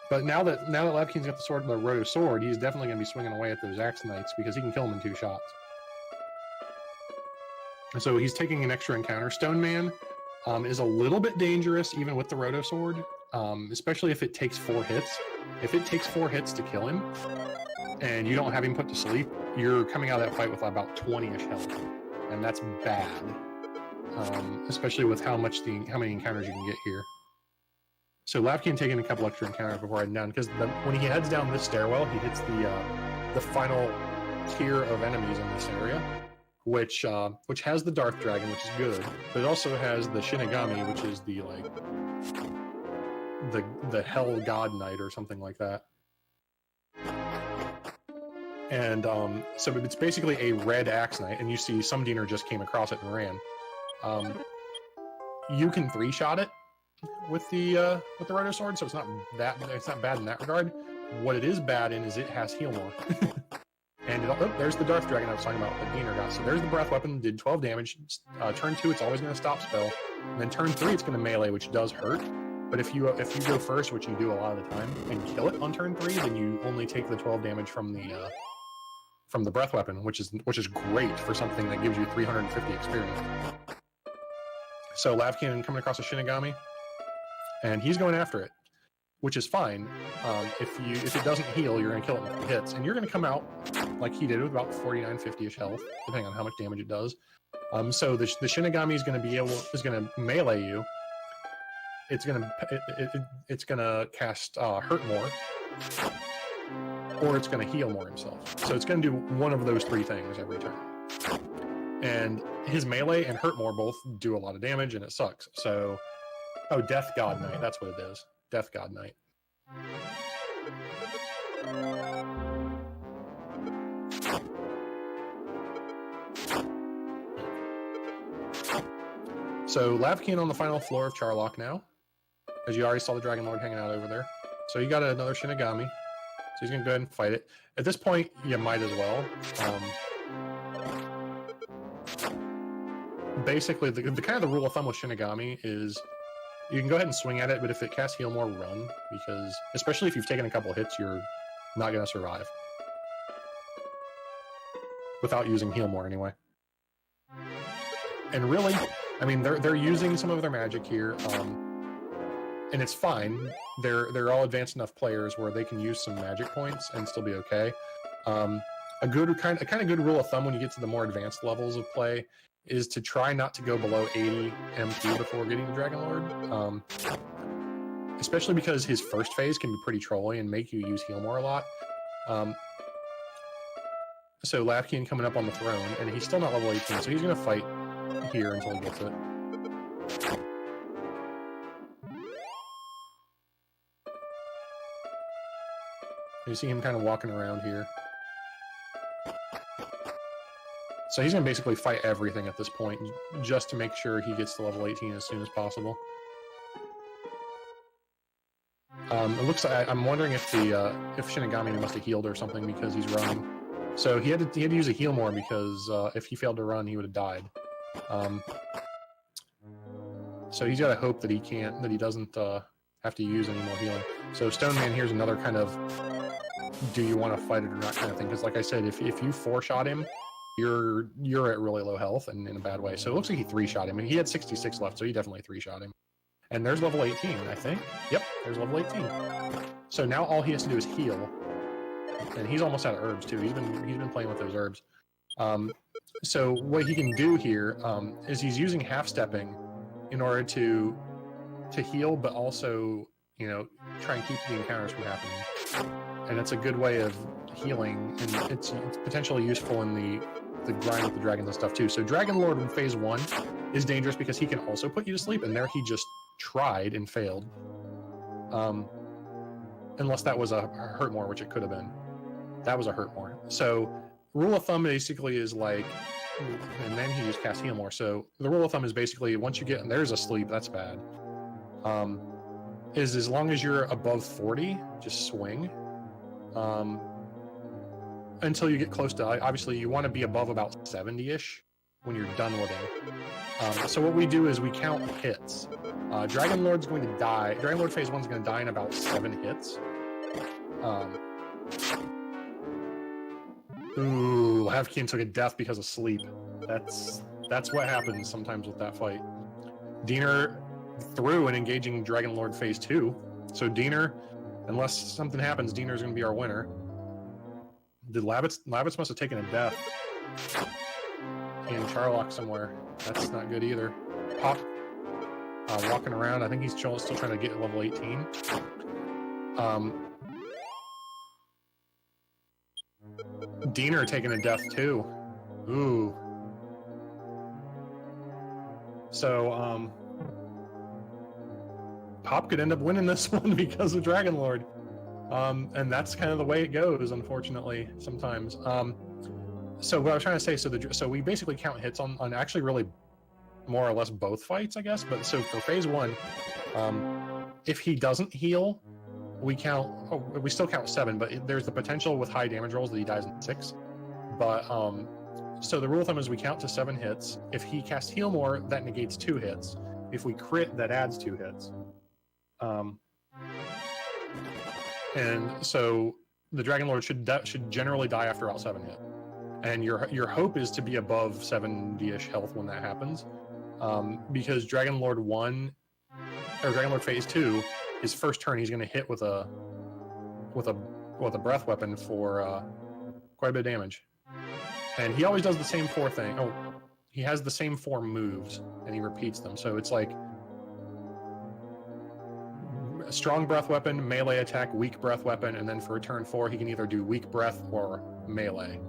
But now that Lavkian's got the Roto Sword, he's definitely going to be swinging away at those Axe Knights because he can kill them in 2 shots. And so he's taking an extra encounter. Stone Man is a little bit dangerous even with the Roto Sword, especially if it takes 4 hits. If it takes 4 hits to kill him, and you don't have him put to sleep, you're coming out of that fight with about 20-ish health, and that's bad. Especially with how many encounters you can get here. So Lavkian taking a couple extra encounters before heading down, because when he heads down this stairwell, he hits the final tier of enemies in this area, which has the Darth Dragon, which is good, but it also has the Shinigami, which is the Hell God Knight or something like that. And so it's basically a red Axe Knight, and you see SUMDeaner just came across it and ran. You can 3-shot it with the Roto Sword, so it's not bad in that regard. What it is bad in is it has heal more. And there's the Darth Dragon I was talking about that Diener got. So there's the breath weapon, did 12 damage. Turn 2, it's always going to stop spell. And then turn 3, it's going to melee, which does hurt. But if you go first, which you do a lot of the time, and kill it on turn 3, then you only take the 12 damage from the breath weapon, which is great for something that gives you 350 experience. So Lavkian coming across a Shinigami, and he's going after it, which is fine. If it doesn't heal, you're going to kill it with hits, and you're going to come out like he did with about 49, 50-ish health, depending on how much damage it does. So the Shinigami is going to melee you. It's gonna cast Hurt More, or it's gonna heal more himself. So it's gonna do one of those 3 things every turn. And his melee and Hurt More both do a lot of damage, and it sucks. So, oh, Death God Knight, that's what it is. Death God Knight. So Lavkian on the final floor of Charlock now. As you already saw the Dragon Lord hanging out over there. So you got another Shinigami. So he's going to go ahead and fight it. At this point, you might as well. Basically, the kind of the rule of thumb with Shinigami is you can go ahead and swing at it, but if it casts Heal More, run. Because, especially if you've taken a couple hits, you're not going to survive. Without using Heal More, anyway. And really, I mean, they're using some of their magic here. And it's fine. They're all advanced enough players where they can use some magic points and still be okay. A kind of good rule of thumb when you get to the more advanced levels of play is to try not to go below 80 MP before getting the Dragon Lord. Especially because his first phase can be pretty trolly and make you use Heal More a lot. So Lavkian coming up on the throne, and he's still not level 18, so he's going to fight here until he gets it. You see him kind of walking around here. So he's going to basically fight everything at this point, just to make sure he gets to level 18 as soon as possible. It looks like I'm wondering if Shinigami must have healed or something because he's running. So he had to use a heal more because if he failed to run, he would have died. So he's got to hope that he doesn't have to use any more healing. So Stone Man here's another kind of do you want to fight it or not kind of thing, because like I said, if you 4-shot him, you're at really low health and in a bad way. So it looks like he 3-shot him, and he had 66 left, so he definitely 3-shot him. And there's level 18, I think. Yep, there's level 18. So now all he has to do is heal, and he's almost out of herbs too. He's been playing with those herbs. So what he can do here is he's using half-stepping in order to heal, but also, you know, try and keep the encounters from happening. And it's a good way of healing, and it's potentially useful in the grind with the dragons and stuff too. So Dragon Lord in phase 1 is dangerous because he can also put you to sleep, and there he just tried and failed. Unless that was a Hurt More, which it could have been. That was a Hurt More. So rule of thumb basically is like, and then he just cast Heal More. So the rule of thumb is basically once you get, and there's a sleep, that's bad. Is as long as you're above 40, just swing. Until you get close to, obviously you want to be above about 70-ish when you're done with him. So what we do is we count hits. Dragon Lord's going to die. Dragon Lord phase 1 is going to die in about 7 hits. Ooh, Lavkian took a death because of sleep. That's what happens sometimes with that fight. Diener threw an engaging Dragon Lord phase 2. So Diener, unless something happens, Diener's going to be our winner. Did Lavitz must have taken a death in Charlock somewhere. That's not good either. Pop walking around. I think he's still trying to get level 18. Diener taking a death too. Ooh. So Pop could end up winning this one because of Dragon Lord. And that's kind of the way it goes, unfortunately, sometimes. So what I was trying to say, so we basically count hits on actually really more or less both fights, I guess. But so for phase 1, if he doesn't heal, we still count 7, but there's the potential with high damage rolls that he dies in 6. But so the rule of thumb is we count to 7 hits. If he casts heal more, that negates 2 hits. If we crit, that adds 2 hits. And so the Dragon Lord should generally die after all 7 hits. And your hope is to be above 70-ish health when that happens, because Dragon Lord 1 or Dragon Lord Phase 2, his first turn he's going to hit with a breath weapon for quite a bit of damage, and he always does the same 4 thing. Oh, he has the same 4 moves and he repeats them. So it's like a strong breath weapon, melee attack, weak breath weapon, and then for turn 4 he can either do weak breath or melee.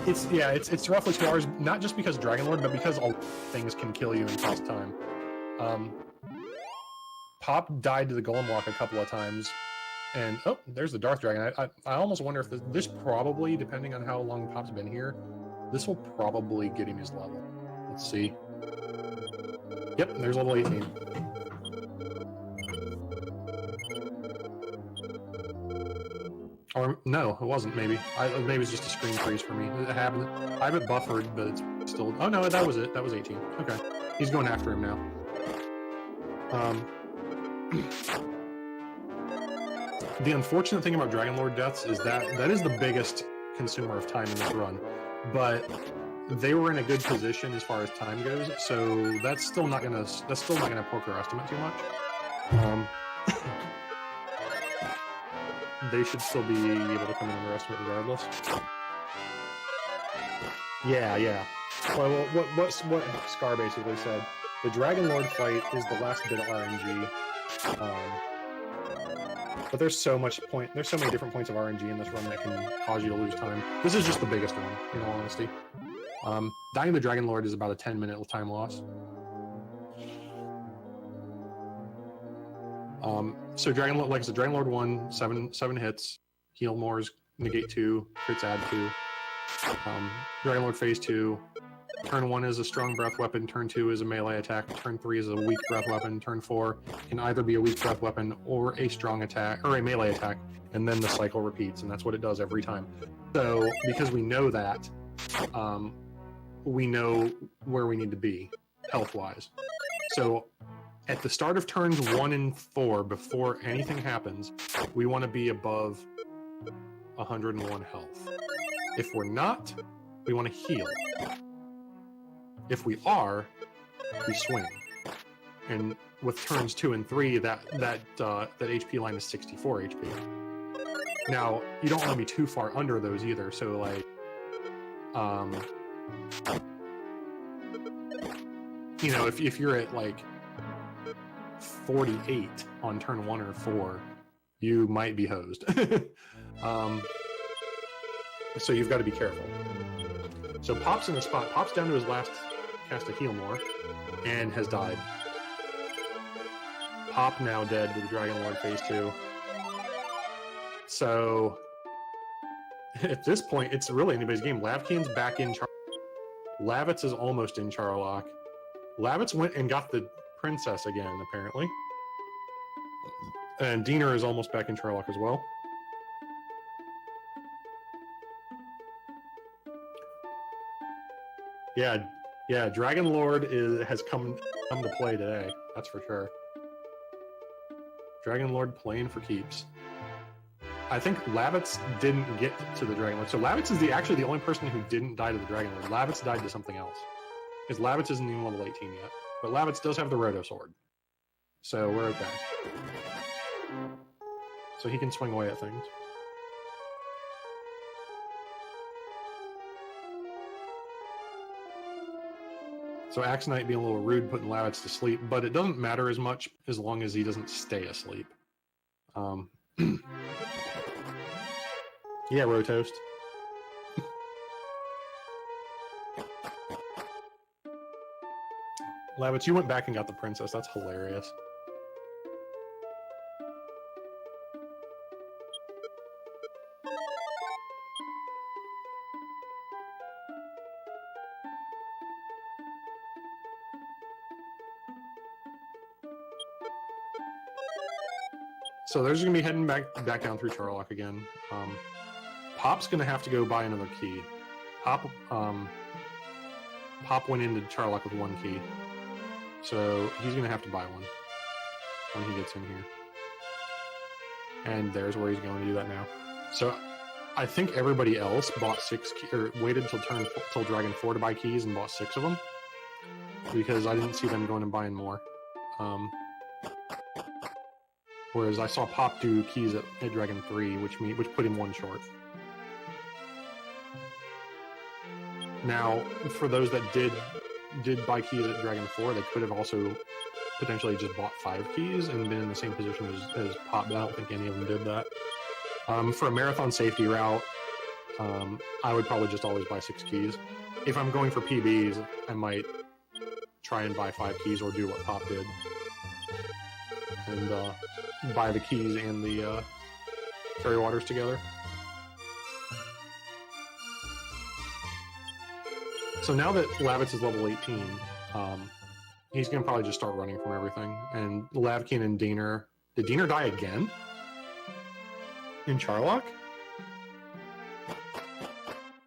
It's roughly 2 hours, not just because Dragon Lord, but because all things can kill you and cost time. Pop died to the Golem Walk a couple of times, and oh, there's the Darth Dragon. I almost wonder if this probably, depending on how long Pop's been here, this will probably get him his level. Let's see. Yep, there's level 18. Or no, it wasn't. Maybe maybe it's just a screen freeze for me. It happened. I have it buffered, but it's still. Oh no, that was it. That was 18. Okay, he's going after him now. The unfortunate thing about Dragon Lord deaths is that is the biggest consumer of time in this run, but they were in a good position as far as time goes, so that's still not gonna poke our estimate too much. They should still be able to come in under estimate regardless. Yeah. Well, what Scar basically said, the Dragon Lord fight is the last bit of RNG. But there's so many different points of RNG in this run that can cause you to lose time. This is just the biggest one, in all honesty. Dying the Dragon Lord is about a 10-minute time loss. So Dragon Lord, like I said, Dragon Lord 1, 7 hits, heal mores, negate 2, crits add 2. Dragon Lord Phase 2, turn 1 is a strong breath weapon, turn 2 is a melee attack, turn 3 is a weak breath weapon, turn 4 can either be a weak breath weapon or a strong attack, or a melee attack, and then the cycle repeats, and that's what it does every time. So, because we know that, we know where we need to be, health-wise. So, at the start of turns 1 and 4, before anything happens, we want to be above 101 health. If we're not, we want to heal. If we are, we swing. And with turns 2 and 3, that HP line is 64 HP. Now, you don't want to be too far under those either, so like, you know, if you're at like 48 on turn 1 or 4, you might be hosed. So you've got to be careful. So Pop's in the spot. Pop's down to his last cast of heal more and has died. Pop now dead to the Dragon Lord Phase 2. So at this point, it's really anybody's game. Lavkian's back in Lavitz is almost in Charlock. Lavitz went and got the princess again, apparently. And Diener is almost back in Charlock as well. Yeah, Dragon Lord has come to play today. That's for sure. Dragon Lord playing for keeps. I think Lavitz didn't get to the Dragon Lord. So Lavitz is actually the only person who didn't die to the Dragon Lord. Lavitz died to something else. Because Lavitz isn't even level 18 yet. But Lavitz does have the Roto Sword. So we're okay. So he can swing away at things. So Axe Knight being a little rude, putting Lavitz to sleep, but it doesn't matter as much as long as he doesn't stay asleep. Yeah, Rotoast. Lavitz, you went back and got the princess. That's hilarious. So they're just gonna be heading back down through Charlock again. Pop's gonna have to go buy another key. Pop went into Charlock with one key, so he's gonna have to buy one when he gets in here. And there's where he's going to do that now. So I think everybody else bought 6 or waited till Dragon 4 to buy keys and bought 6 of them, because I didn't see them going and buying more. Whereas I saw Pop do keys at Dragon 3, which put him 1 short. Now, for those that did buy keys at Dragon 4, they could have also potentially just bought 5 keys and been in the same position as Pop, but I don't think any of them did that. For a marathon safety route, I would probably just always buy 6 keys. If I'm going for PBs, I might try and buy 5 keys or do what Pop did. And buy the keys and the fairy waters together. So now that Lavitz is level 18, he's going to probably just start running from everything. And Lavkian and Diener... Did Diener die again? In Charlock?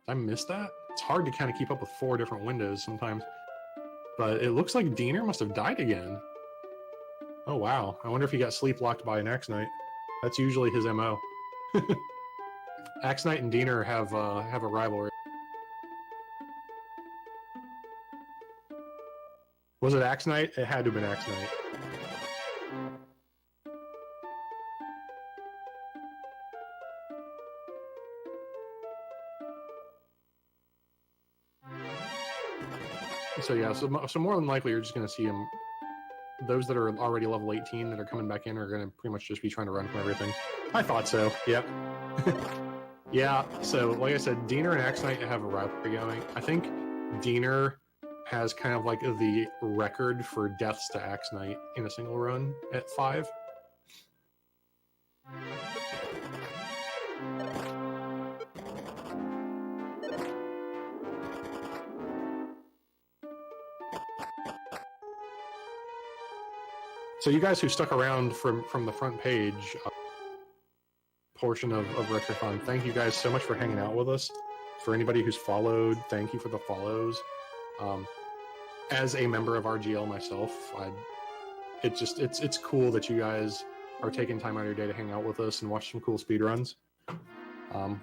I missed that? It's hard to kind of keep up with 4 different windows sometimes. But it looks like Diener must have died again. Oh wow, I wonder if he got sleep locked by an Axe Knight. That's usually his MO. Axe Knight and Diener have a rivalry. Was it Axe Knight? It had to have been Axe Knight. So yeah, so more than likely you're just going to see him. Those that are already level 18 that are coming back in are going to pretty much just be trying to run from everything. I thought so. Yep. Yeah. So like I said, Diener and Axe Knight have a rivalry going. I think Diener has kind of like the record for deaths to Axe Knight in a single run at 5. So you guys who stuck around from the front page portion of Retrothon, thank you guys so much for hanging out with us. For anybody who's followed, thank you for the follows. As a member of RGL myself, it's cool that you guys are taking time out of your day to hang out with us and watch some cool speedruns.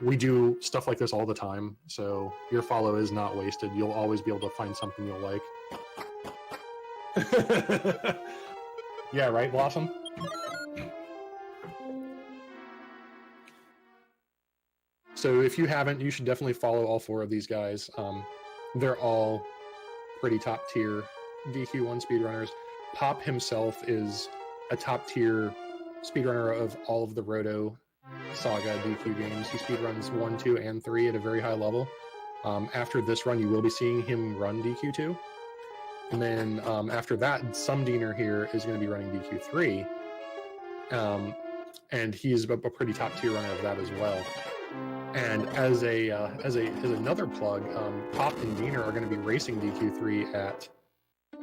We do stuff like this all the time, so your follow is not wasted. You'll always be able to find something you'll like. Yeah, right, Blossom? So if you haven't, you should definitely follow all 4 of these guys. They're all pretty top tier DQ1 speedrunners. Pop himself is a top tier speedrunner of all of the Roto Saga DQ games. He speedruns 1, 2, and 3 at a very high level. After this run, you will be seeing him run DQ2. And then after that, SUMDeaner here is going to be running DQ3. And he's a pretty top tier runner of that as well. And as another plug, Pop and Diener are going to be racing DQ3 at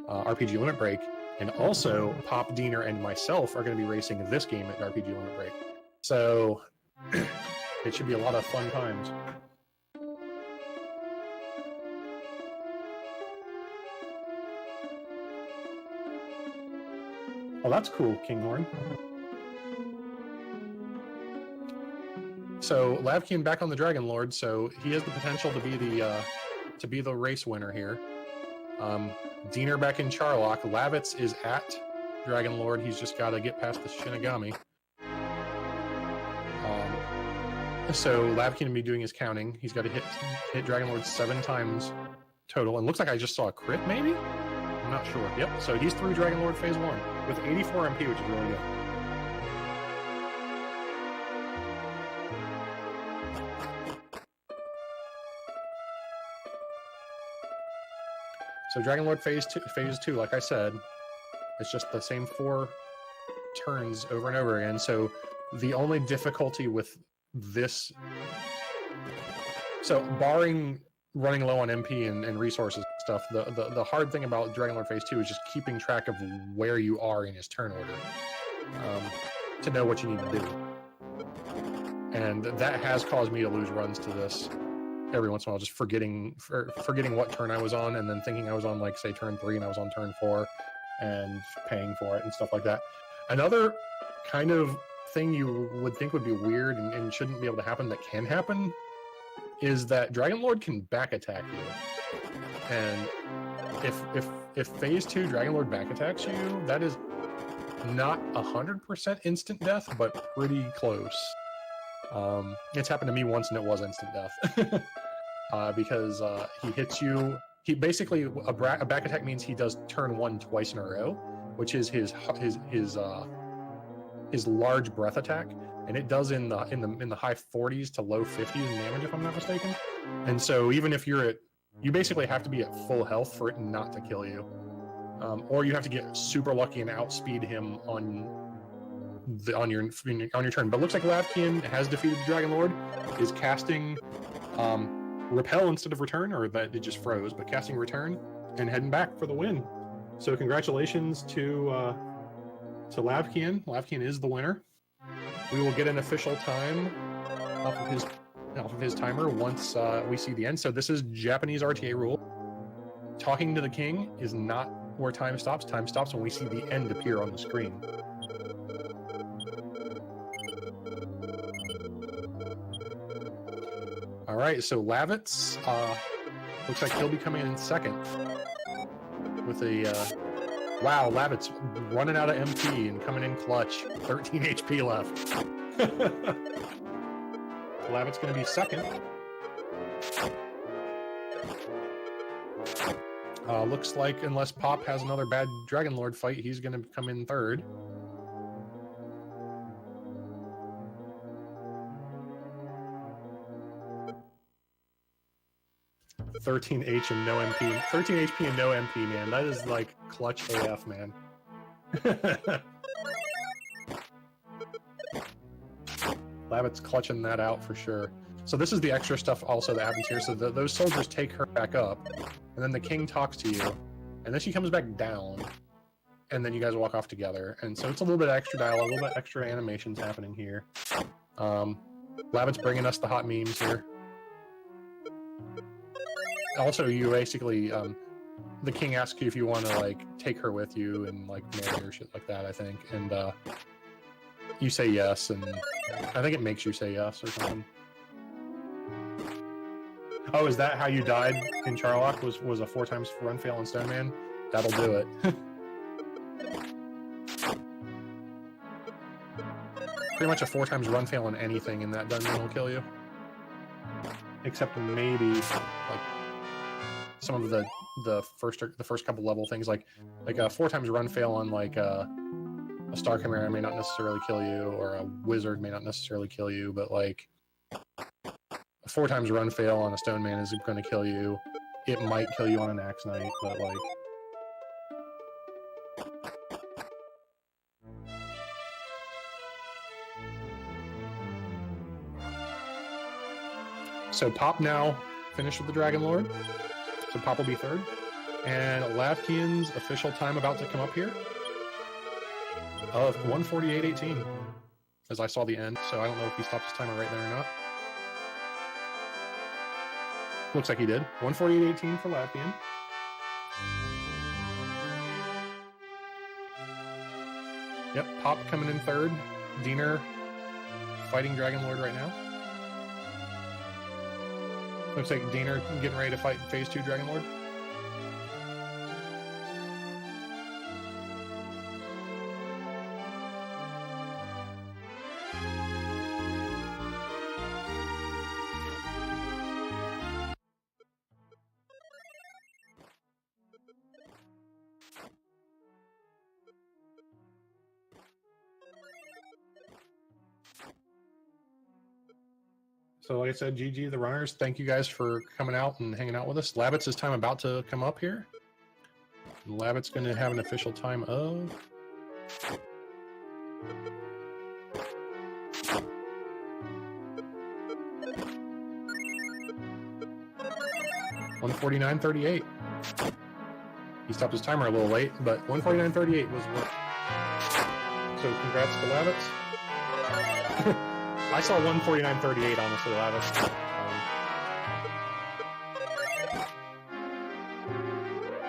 RPG Limit Break, and also Pop, Diener, and myself are going to be racing this game at RPG Limit Break. So it should be a lot of fun times. Oh, that's cool, Kinghorn. So Lavkian back on the Dragon Lord, so he has the potential to be the race winner here. Diener back in Charlock. Lavitz is at Dragon Lord. He's just got to get past the Shinigami. So Lavkian will be doing his counting. He's got to hit Dragon Lord 7 times total. And looks like I just saw a crit, maybe? I'm not sure. Yep. So he's through Dragon Lord Phase 1 with 84 MP, which is really good. So Dragon Lord phase two, like I said, it's just the same 4 turns over and over again. So the only difficulty with this, so barring running low on MP and resources and stuff, the hard thing about Dragon Lord phase 2 is just keeping track of where you are in his turn order, to know what you need to do. And that has caused me to lose runs to this every once in a while, just forgetting what turn I was on, and then thinking I was on, like, say, turn 3 and I was on turn 4, and paying for it and stuff like that. Another kind of thing you would think would be weird and shouldn't be able to happen that can happen is that Dragon Lord can back attack you. And if phase 2 Dragon Lord back attacks you, that is not 100% instant death, but pretty close. It's happened to me once and it was instant death. Because he hits you. He basically, a back attack means he does turn 1 twice in a row, which is his large breath attack, and it does in the high 40s to low 50s in damage, if I'm not mistaken. And so even if you basically have to be at full health for it not to kill you, or you have to get super lucky and outspeed him on your turn. But it looks like Lavkian has defeated the Dragon Lord, is casting Repel instead of Return, or that it just froze, but casting Return and heading back for the win. So congratulations to Lavkian. Lavkian is the winner. We will get an official time off of his timer once we see the end. So this is Japanese RTA rule. Talking to the king is not where time stops. Time stops when we see the end appear on the screen. All right, so Lavitz looks like he'll be coming in second with a wow. Lavitz running out of MP and coming in clutch. 13 HP left. Lavitz going to be second. Looks like unless Pop has another bad Dragon Lord fight, he's going to come in third. $13 HP and no MP. 13 HP and no MP, man. That is like clutch AF, man. Lavitz clutching that out for sure. So this is the extra stuff also that happens here. So those soldiers take her back up, and then the king talks to you, and then she comes back down, and then you guys walk off together. And so it's a little bit of extra dialogue, a little bit extra animations happening here. Lavitz bringing us the hot memes here. Also, you basically, the king asks you if you want to, like, take her with you and, like, marry her, shit like that, I think. And, you say yes, and I think it makes you say yes or something. Oh, is that how you died in Charlock? Was a 4 times run fail on Stoneman? That'll do it. Pretty much a 4 times run fail on anything in that dungeon will kill you. Except maybe, like, some of the first couple level things, like a 4 times run fail on, like, a Star Chimera may not necessarily kill you, or a Wizard may not necessarily kill you, but, like, a 4 times run fail on a Stone Man is going to kill you. It might kill you on an Axe Knight, but, like... So Pop now finished with the Dragon Lord. So Pop will be third. And Lavkian's official time about to come up here of 1:48.18, as I saw the end. So I don't know if he stopped his timer right there or not. Looks like he did. 1:48.18 for Lavkian. Yep, Pop coming in third. Diener fighting Dragon Lord right now. Looks like Diener getting ready to fight Phase 2 Dragon Lord. So like I said, GG the runners. Thank you guys for coming out and hanging out with us. Lavitz's time about to come up here. Lavit's going to have an official time of 1:49:38. He stopped his timer a little late, but 1:49:38 was what. So congrats to Lavitz. I saw 1:49:38, honestly, Lavitz.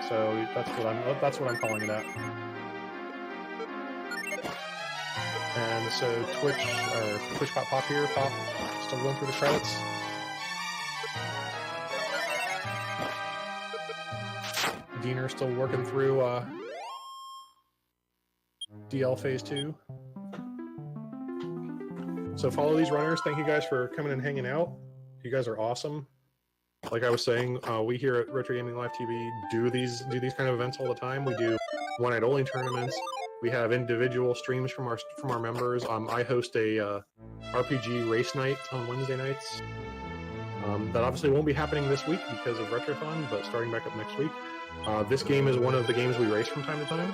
So that's what I'm calling it at. And so Twitchpoppop here, Pop, still going through the credits. Diener still working through DL Phase 2. So follow these runners. Thank you guys for coming and hanging out. You guys are awesome. Like I was saying, we here at Retro Gaming Live TV do these kind of events all the time. We do one-night only tournaments. We have individual streams from our members. I host a RPG race night on Wednesday nights. That obviously won't be happening this week because of Retrothon, but starting back up next week. This game is one of the games we race from time to time.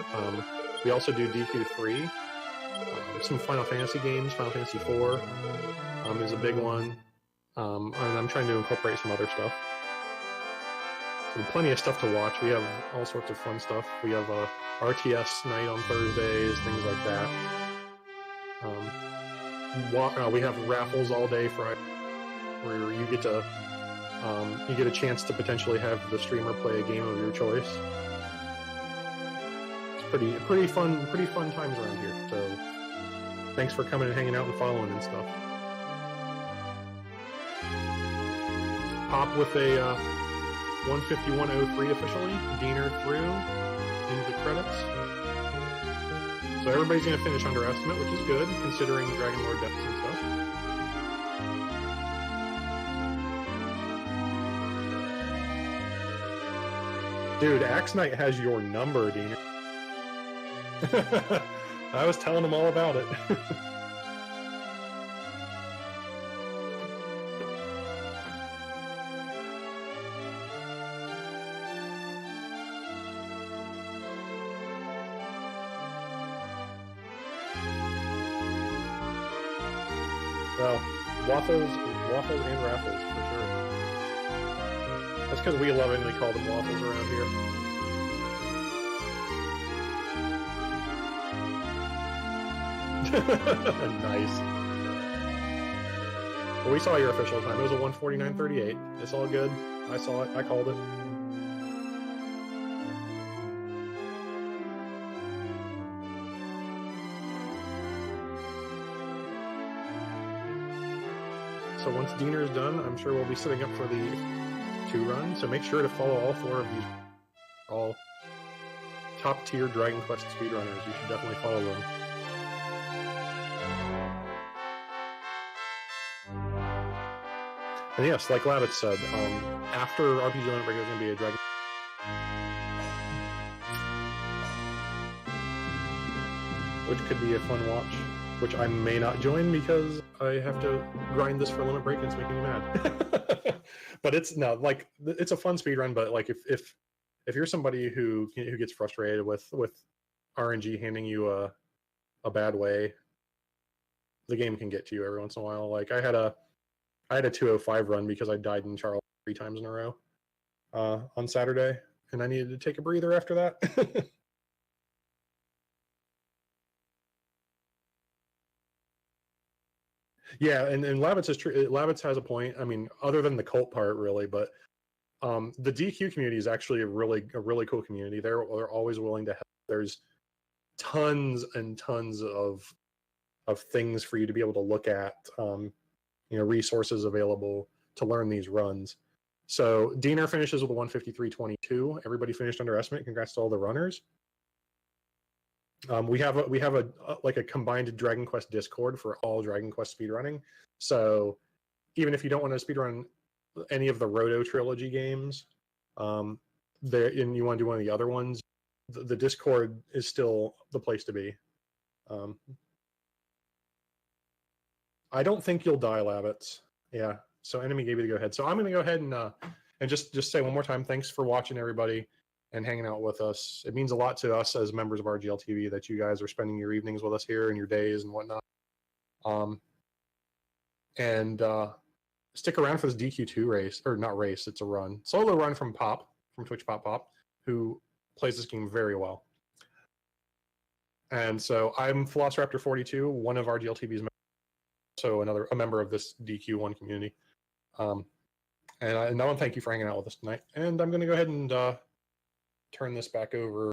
We also do DQ3. Some Final Fantasy games. Final Fantasy 4 is a big one. And I'm trying to incorporate some other stuff. So plenty of stuff to watch. We have all sorts of fun stuff. We have a RTS night on Thursdays, things like that. We have raffles all day Friday, where you get to you get a chance to potentially have the streamer play a game of your choice. It's pretty fun times around here. So thanks for coming and hanging out and following and stuff. Pop with a 151.03 officially. Diener through into the credits. So everybody's going to finish under estimate, which is good considering Dragon Lord deaths and stuff. Dude, Axe Knight has your number, Diener. I was telling him all about it. Well, waffles and raffles, for sure. That's because we lovingly call them waffles around here. Nice. Well, we saw your official time. It was a 1:49:38. It's all good. I saw it. I called it. So once Diener's done, I'm sure we'll be setting up for the 2 run. So make sure to follow all 4 of these, all top-tier Dragon Quest speedrunners. You should definitely follow them. And yes, like Lavitz said, after RPG Limit Break, there's going to be a Dragon. Which could be a fun watch. Which I may not join because I have to grind this for Limit Break and it's making me mad. But it's no, like, it's a fun speedrun, but like if you're somebody who gets frustrated with RNG handing you a bad way, the game can get to you every once in a while. Like I had a 205 run because I died in Charles 3 times in a row on Saturday, and I needed to take a breather after that. Yeah, and Lavitz is true. Lavitz has a point. I mean, other than the cult part, really, but the DQ community is actually a really cool community. They're always willing to help. There's tons and tons of things for you to be able to look at. Resources available to learn these runs. So Diener finishes with a 1:53:22. Everybody finished under estimate. Congrats to all the runners. We have a combined Dragon Quest Discord for all Dragon Quest speedrunning. So even if you don't want to speedrun any of the Roto trilogy games, and you want to do one of the other ones, the Discord is still the place to be. I don't think you'll die, Lavitz. Yeah. So enemy gave you the go ahead. So I'm going to go ahead and just say one more time, thanks for watching, everybody. and hanging out with us. It means a lot to us as members of RGLtv that you guys are spending your evenings with us here and your days and whatnot. And stick around for this DQ2 race, or not race, it's a run. Solo run from Twitchpoppop, who plays this game very well. And so I'm Velociraptor42, one of RGLtv's members, so a member of this DQ1 community. And I want to thank you for hanging out with us tonight. And I'm going to go ahead and turn this back over